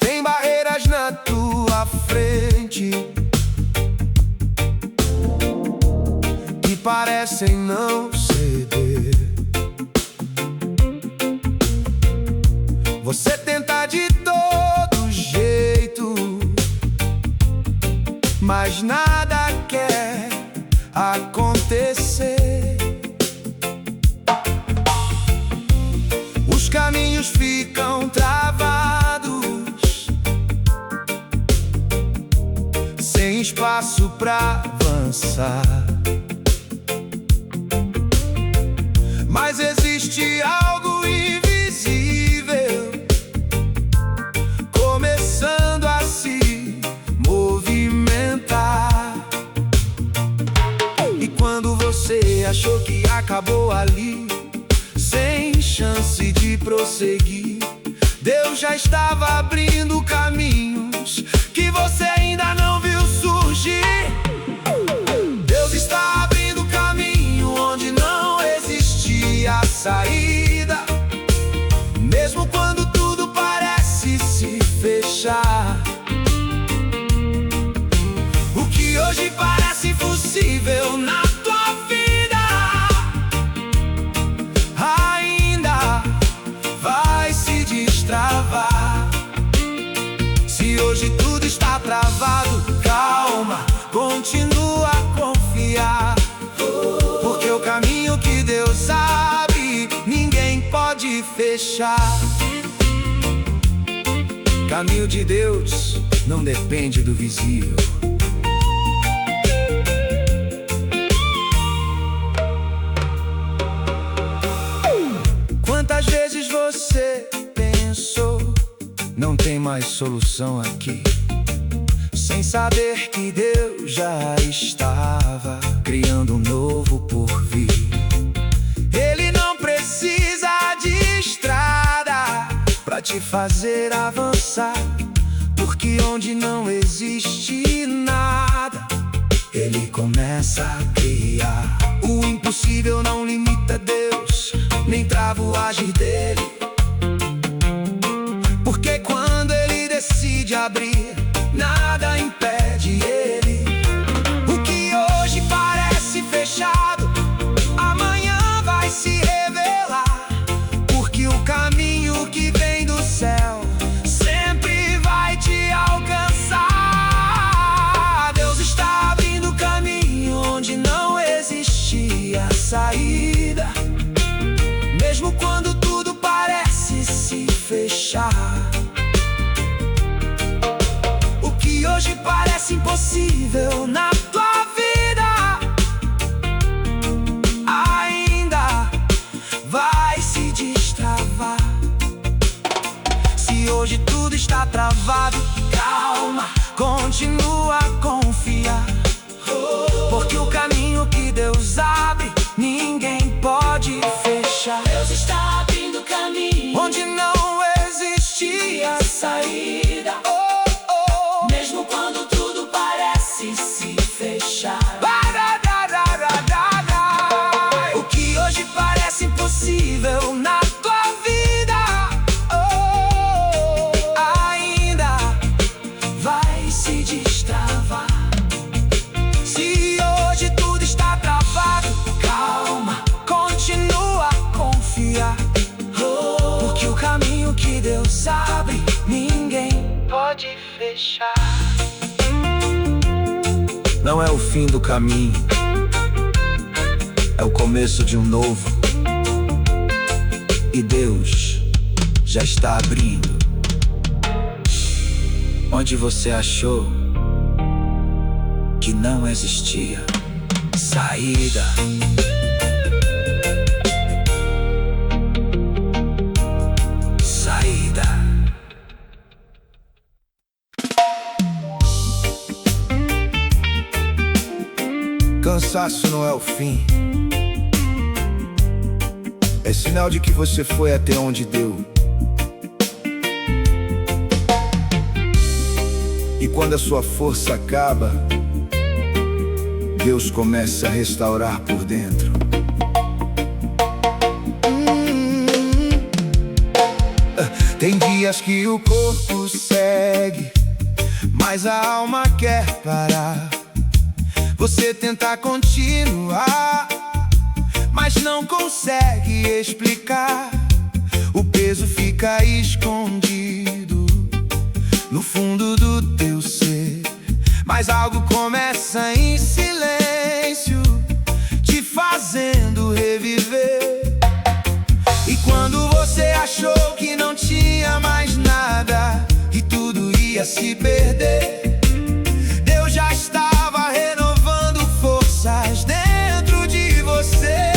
Tem barreiras na tua frente que parecem não ceder. Você tenta de todo jeito, mas nada quer acontecer. Os caminhos ficam travados, sem espaço pra avançar. Mas existe algo invisível começando a se movimentar. E quando você achou que acabou ali, sem chance de prosseguir, Deus já estava abrindo caminhos que você ainda não viu surgir. Deus está abrindo caminho onde não existia saída, mesmo quando tudo parece se fechar. O que hoje parece impossível na tua vida ainda vai se destravar. Se hoje tudo está travado, calma, continua a confiar, porque o caminho que Deus abre, ninguém pode fechar. Caminho de Deus não depende do visível. Quantas vezes você pensou, não tem mais solução aqui, sem saber que Deus já estava criando um novo porvir. Ele não precisa de estrada pra te fazer avançar, porque onde não existe nada, Ele começa a criar. O impossível não limita Deus, nem trava o agir dele, porque quando Ele decide abrir, nada impede Ele. O que hoje parece fechado, amanhã vai se revelar, porque o caminho que vem do céu sempre vai te alcançar. Deus está abrindo caminho onde não existia saída, mesmo quando tudo parece se fechar. continua a confiar, porque o caminho que Deus abre, ninguém pode fechar. Deus está abrindo caminho Onde não existia saída, mesmo quando tudo parece se fechar. O que hoje parece impossível na tua vida, ainda vai se destravar. Se hoje tudo está travado, calma, continua a confiar, porque o caminho que Deus abre, ninguém pode fechar. Não é o fim do caminho, é o começo de um novo. E Deus já está abrindo onde você achou que não existia saída. Saída. Cansaço não é o fim, é sinal de que você foi até onde deu. E quando a sua força acaba, Deus começa a restaurar por dentro. Tem dias que o corpo segue, mas a alma quer parar. Você tenta continuar, mas não consegue explicar. O peso fica escondido no fundo do teu ser, mas algo começa em silêncio, te fazendo reviver. E quando você achou que não tinha mais nada e tudo ia se perder, Deus já estava renovando forças dentro de você.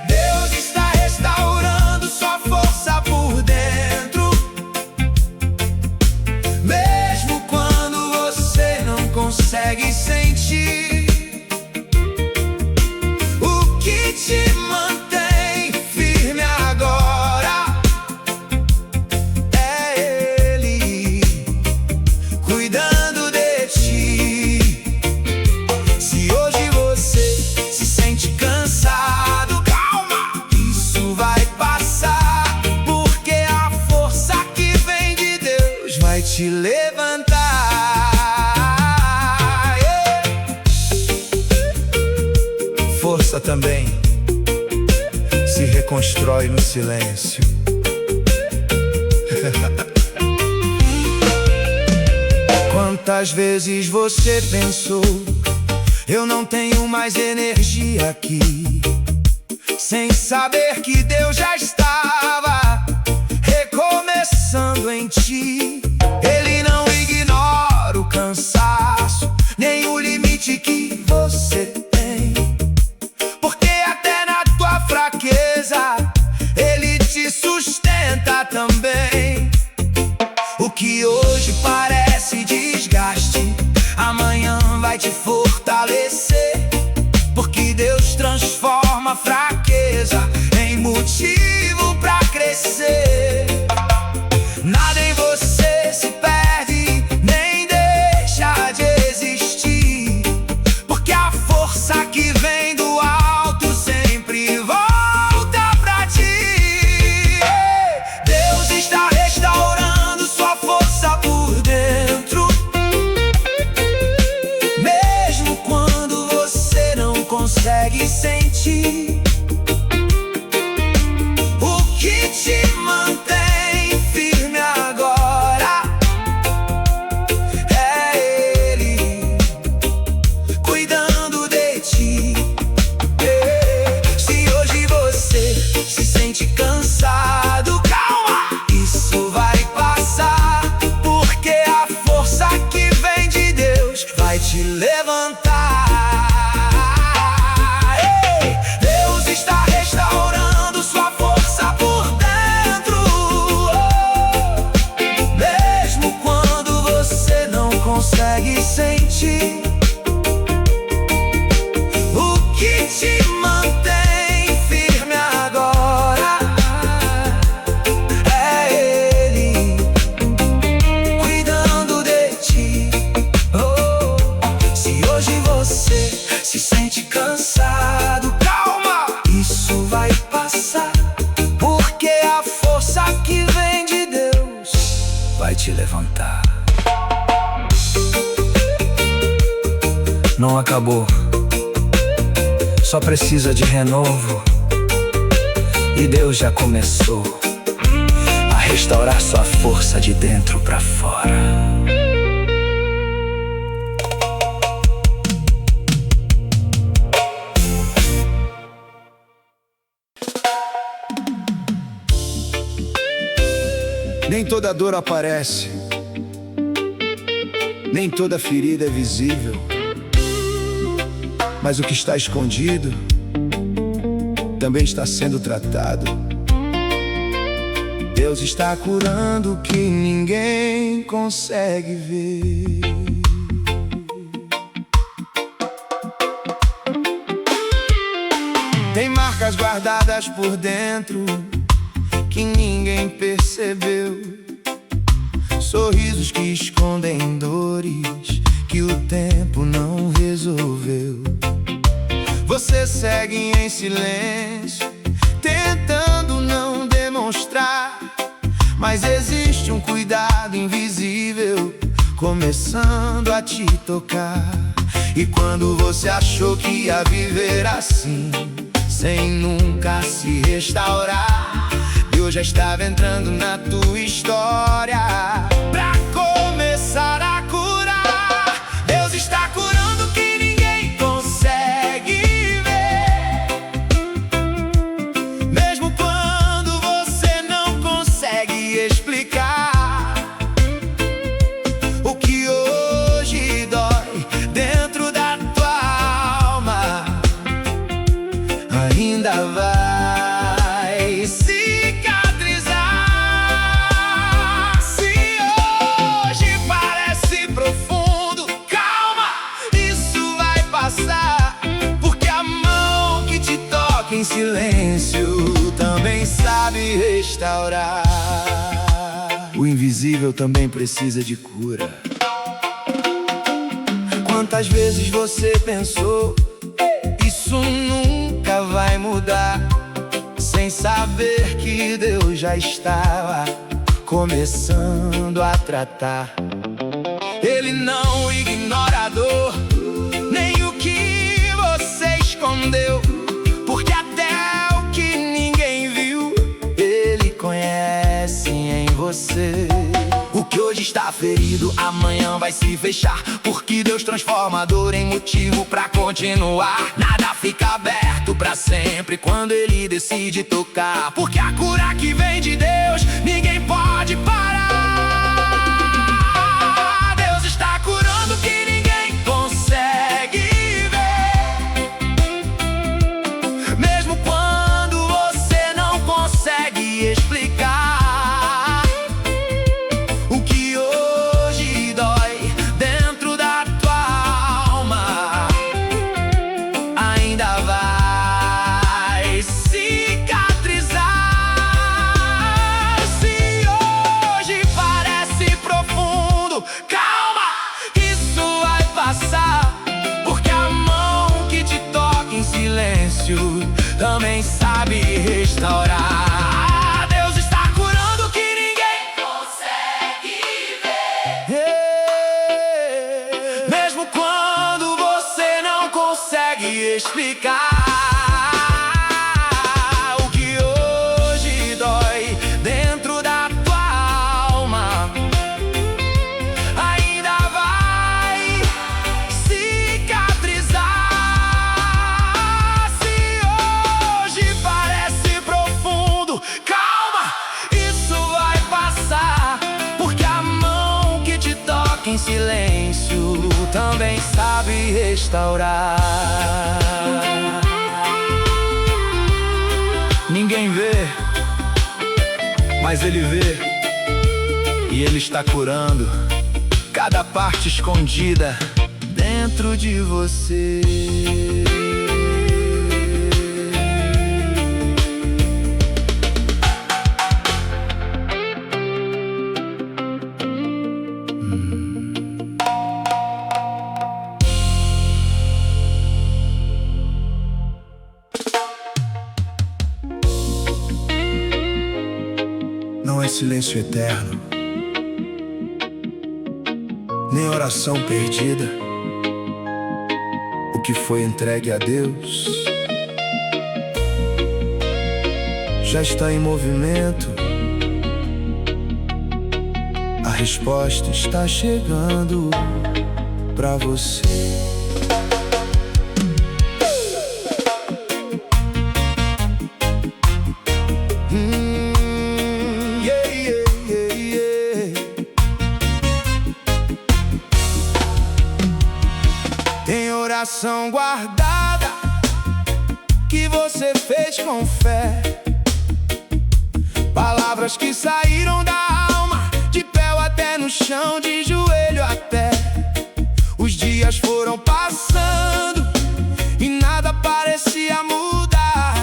Deus está restaurando sua força por dentro, mesmo quando você não consegue sentir. O que te mantém firme agora é Ele cuidando de ti. Se hoje você se sente cansado, calma, isso vai passar, porque a força que vem de Deus vai te levantar. Força também se reconstrói no silêncio. Quantas vezes você pensou, eu não tenho mais energia aqui, sem saber que Deus já estava recomeçando em ti. Ele não ignora o cansaço, nem o limite que você tem, porque até na tua fraqueza Ele te sustenta também. O que hoje parece desgaste, amanhã vai te fortalecer, porque Deus transforma a fraqueza em motivo pra crescer. Nada em você se perde, nem deixa de existir, porque a força que vem do alto sempre volta pra ti. Deus está restaurando sua força por dentro, mesmo quando você não consegue sentir. O que te mantém firme agora é Ele cuidando de ti. Se hoje você se sente cansado, calma, isso vai passar, porque a força que vem de Deus vai te levantar. Deus está restaurando sua força por dentro, mesmo quando você consegue sentir. O que te mantém firme agora é Ele cuidando de ti. Oh, se hoje você se sente cansado, calma, isso vai passar, porque a força que vem de Deus vai te levantar. Não acabou, só precisa de renovo. E Deus já começou a restaurar sua força de dentro pra fora. Nem toda dor aparece, nem toda ferida é visível, mas o que está escondido também está sendo tratado. Deus está curando o que ninguém consegue ver. Tem marcas guardadas por dentro que ninguém percebeu, sorrisos que escondem dores que o tempo não resolveu. Você segue em silêncio, tentando não demonstrar, mas existe um cuidado invisível começando a te tocar. E quando você achou que ia viver assim, sem nunca se restaurar, Deus já estava entrando na tua história pra começar a curar. Deus está curando o que ninguém consegue ver, mesmo quando você não consegue explicar. O que hoje dói dentro da tua alma ainda vai em silêncio, também sabe restaurar. O invisível também precisa de cura. Quantas vezes você pensou, isso nunca vai mudar, sem saber que Deus já estava começando a tratar. Ele não ignora a dor, nem o que você escondeu, porque até o que ninguém viu, Ele conhece em você. O que hoje está ferido, amanhã vai se fechar, porque Deus transforma a dor em motivo pra continuar. Nada fica aberto pra sempre quando Ele decide tocar, porque a cura que vem de Deus, ninguém pode parar. Deus está curando o que ninguém consegue ver, mesmo quando você não consegue explicar. O que hoje dói dentro da tua alma ainda vai cicatrizar. Se hoje parece profundo, calma, isso vai passar, porque a mão que te toca em silêncio também sabe restaurar. Deus está curando o que ninguém consegue ver, mesmo quando você não consegue explicar. O que hoje dói dentro da tua alma ainda vai cicatrizar. Se hoje parece profundo, calma, isso vai passar, porque a mão que te toca em silêncio também sabe restaurar. Ninguém vê, mas Ele vê, e Ele está curando cada parte escondida dentro de você. Não é silêncio eterno, nem oração perdida. O que foi entregue a Deus já está em movimento. A resposta está chegando pra você. Tem oração guardada que você fez com fé, palavras que saíram da alma, de pé até no chão, de joelho a pé. Os dias foram passando e nada parecia mudar,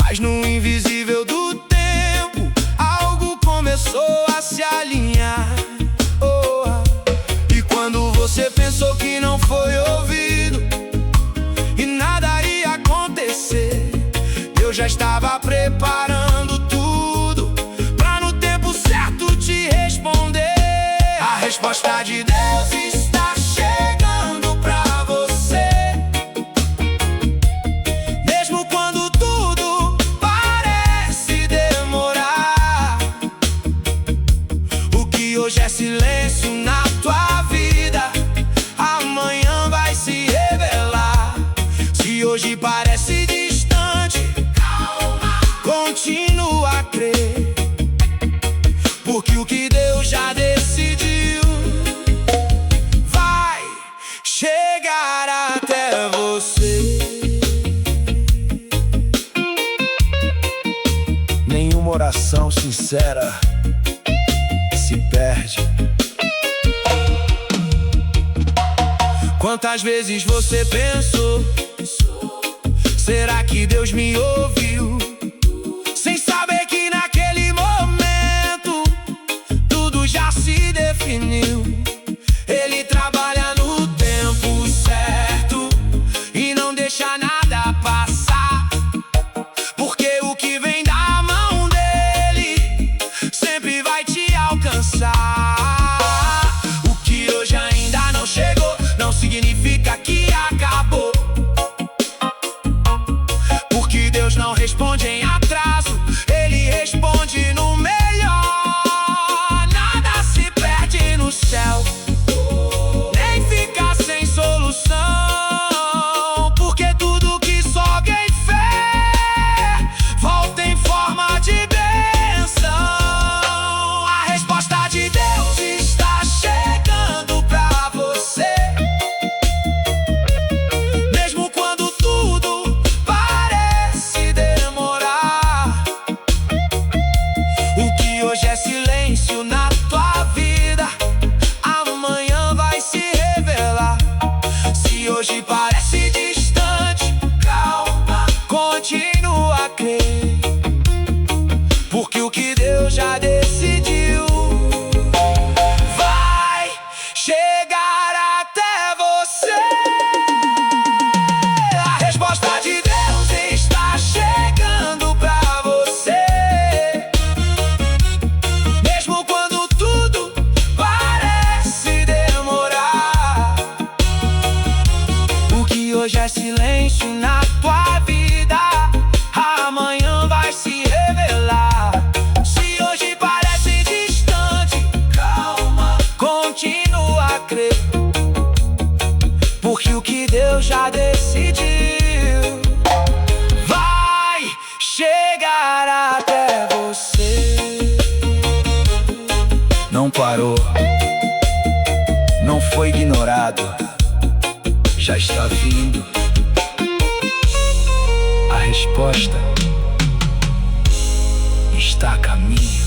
mas no invisível do tempo algo começou a se alinhar. E quando você pensou que não foi ouvido e nada ia acontecer, Deus já estava preparando tudo pra no tempo certo te responder. A resposta de Deus está chegando pra você, mesmo quando tudo parece demorar. O que hoje é silêncio na tua vida, amanhã vai se revelar. Se hoje parece distante, calma, continua a crer, porque o que Deus já decidiu vai chegar até você. Nenhuma oração sincera se perde. Quantas vezes você pensou, será que Deus me ouviu? Sem saber que naquele momento tudo já se definiu. Ele trabalha no tempo certo e não deixa nada passar, porque o que vem da mão dele sempre vai te alcançar. O que hoje ainda não chegou não significa que acabou, porque Deus não responde em atraso, Ele responde no melhor. Nada se perde no céu, nem fica sem solução, porque tudo que sobe em fé volta em forma de bênção. A resposta de Deus está chegando pra você, mesmo quando tudo parece demorar. O que hoje é silêncio na tua vida, amanhã vai se revelar. Se hoje parece distante, calma, continua a crer, porque o que Deus já decidiu vai chegar até você. A resposta de Deus está chegando pra você, mesmo quando tudo parece demorar. O que hoje é silêncio na tua vida, amanhã vai se revelar. Se hoje parece distante, calma, continua a crer, porque o que Deus já decidiu vai chegar até você. Não parou, não foi ignorado, já está vindo. A resposta está a caminho.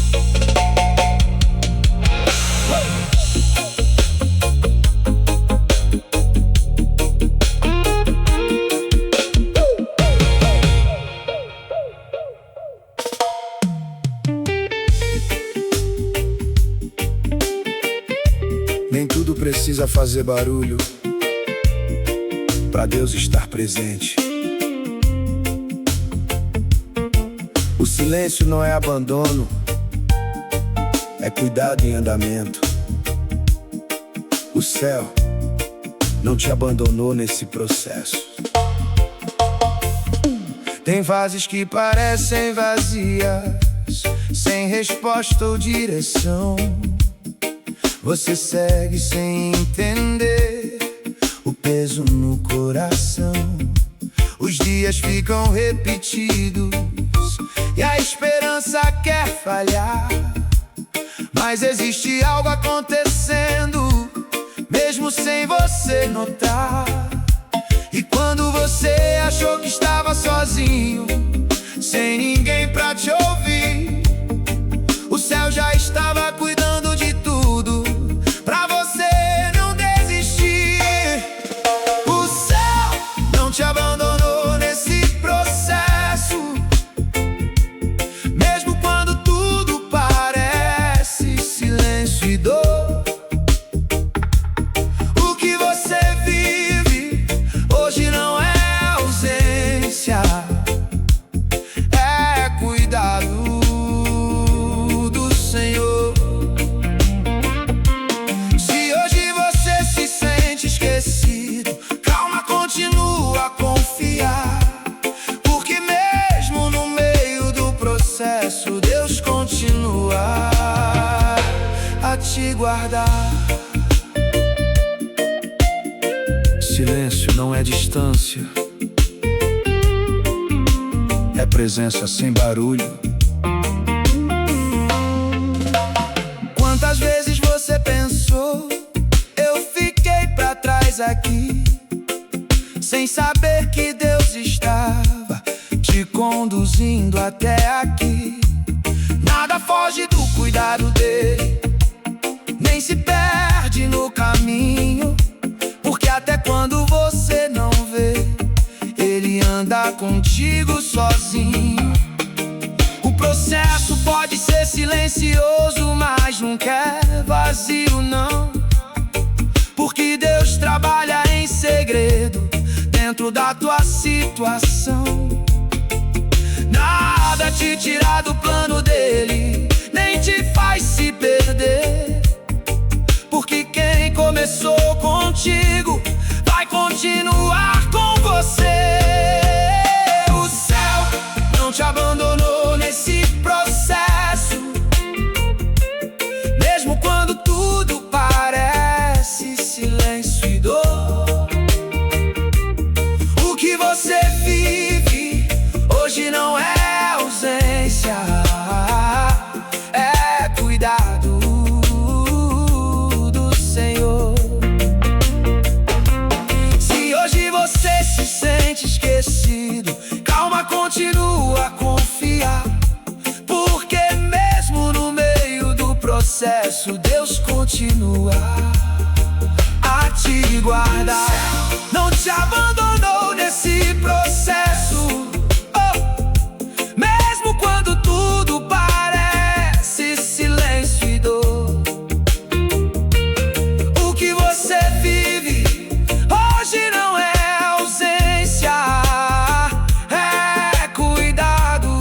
precisa fazer barulho para Deus estar presente. O silêncio não é abandono, é cuidado em andamento. O céu não te abandonou nesse processo. Tem fases que parecem vazias, sem resposta ou direção. Você segue sem entender o peso no coração. Os dias ficam repetidos e a esperança quer falhar, mas existe algo acontecendo, mesmo sem você notar. E quando você achou que estava sozinho, sem ninguém pra te ouvir, o céu já estava cuidando de tudo pra você não desistir. O céu não te abandonou nesse processo, mesmo quando tudo parece silêncio e dor. O que você vive hoje não é ausência, é cuidado do Senhor. Se hoje você se sente esquecido, calma, continua a confiar, porque mesmo no meio do processo, Deus continua a te guardar. Silêncio não é distância, é presença sem barulho. Quantas vezes você pensou, eu fiquei pra trás aqui, sem saber que Deus estava te conduzindo até aqui. Nada foge do cuidado dele, nem se perde no caminho, porque até quando você não vê, ele anda contigo sozinho. O processo pode ser silencioso, mas nunca é vazio não, porque Deus trabalha em segredo dentro da tua situação. Nada te tira do plano dele, nem te faz se perder, porque quem começou contigo vai continuar com você. O céu não te abandonou nesse processo, mesmo quando tudo parece silêncio e dor. O que você vive hoje não é ausência, é cuidado do Senhor. Se hoje você se sente esquecido, calma, continua a confiar, porque mesmo no meio do processo, Deus continua a te guardar. Não te abandonou nesse processo, mesmo quando tudo parece silêncio e dor. O que você vive hoje não é ausência, é cuidado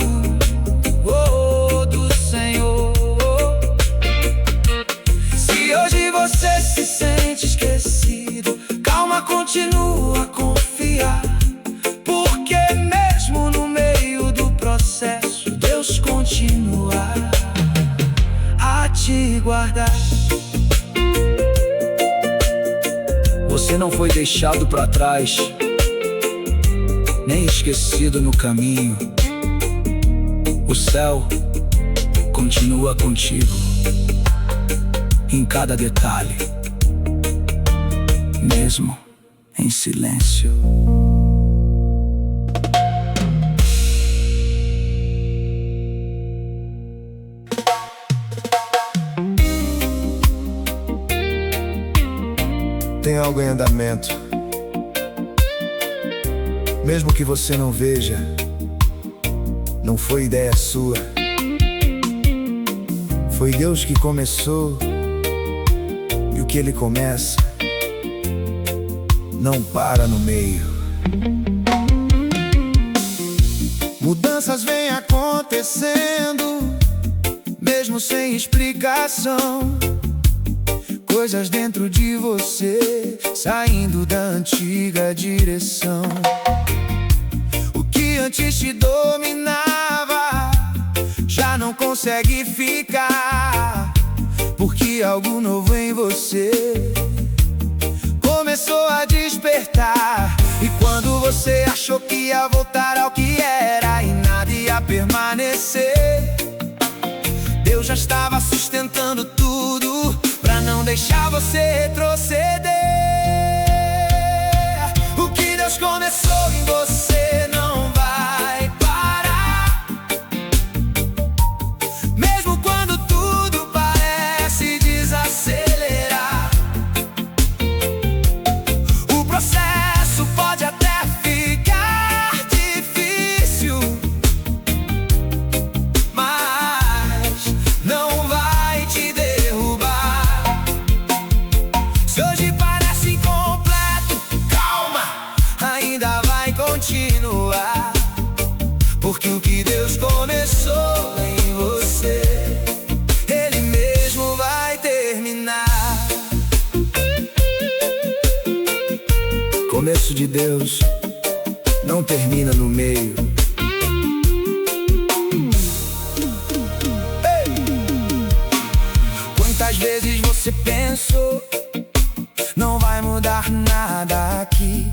do Senhor. Se hoje você se sente esquecido, calma, continua a confiar, porque mesmo no meio do processo, Deus continua a te guardar. Você não foi deixado pra trás, nem esquecido no caminho. O céu continua contigo em cada detalhe, mesmo em silêncio. Tem algo em andamento, mesmo que você não veja. Não foi ideia sua, foi Deus que começou, e o que Ele começa, não para no meio. Mudanças vêm acontecendo, mesmo sem explicação. Coisas dentro de você, saindo da antiga direção. O que antes te dominava, já não consegue ficar, porque algo novo em você começou a despertar. E quando você achou que ia voltar ao que era e nada ia permanecer, Deus já estava sustentando tudo pra não deixar você retroceder. O que Deus começou em você não vai parar, mesmo quando tudo parece desacelerar. O processo pode até ficar difícil, mas não vai te derrubar. Se hoje parece incompleto, calma, ainda vai continuar, porque o que Deus começou em você, Ele mesmo vai terminar. Começo de Deus não termina no meio. Quantas vezes você pensou, não vai mudar nada aqui,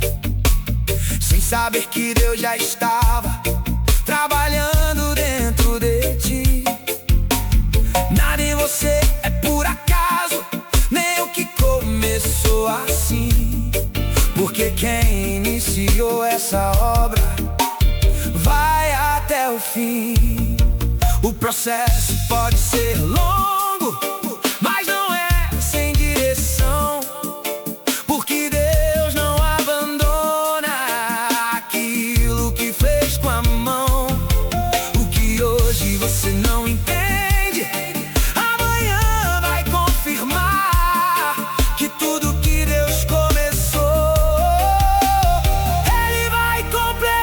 sem saber que Deus já estava trabalhando dentro de ti. Nada em você é por acaso, nem o que começou assim, porque quem iniciou essa obra vai até o fim. O processo pode ser longo, mas não é sem direção, porque Deus não abandona aquilo que fez com a mão. O que hoje você não entende, amanhã vai confirmar que tudo que Deus começou, Ele vai completar.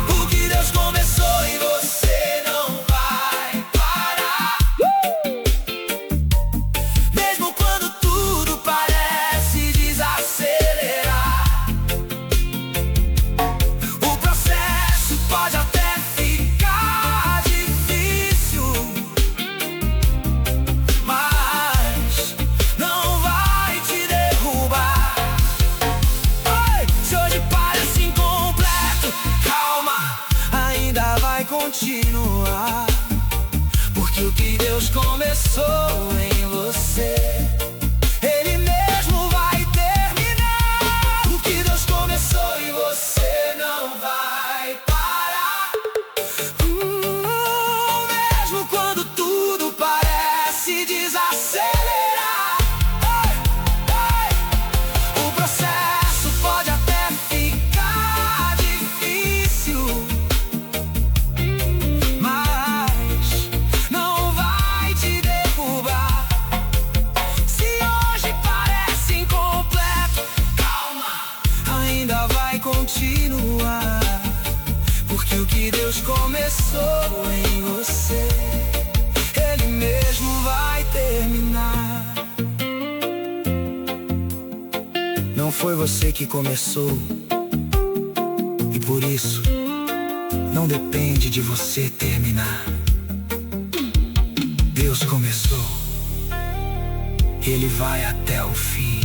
O que Deus começou em você não vai parar, mesmo quando tudo parece desacelerar. O processo pode até ficar difícil, mas não vai te derrubar. Oi, se hoje parece incompleto, calma, ainda vai continuar, porque o que Deus começou em você, Ele mesmo vai terminar. O que Deus começou em você não vai parar, mesmo quando tudo parece desacelerar. O processo pode até ficar difícil, mas não vai te derrubar. Se hoje parece incompleto, calma, ainda vai continuar, porque o que Deus começou em você, Ele mesmo vai terminar. Não foi você que começou, e por isso não depende de você terminar. Deus começou, Ele vai até o fim.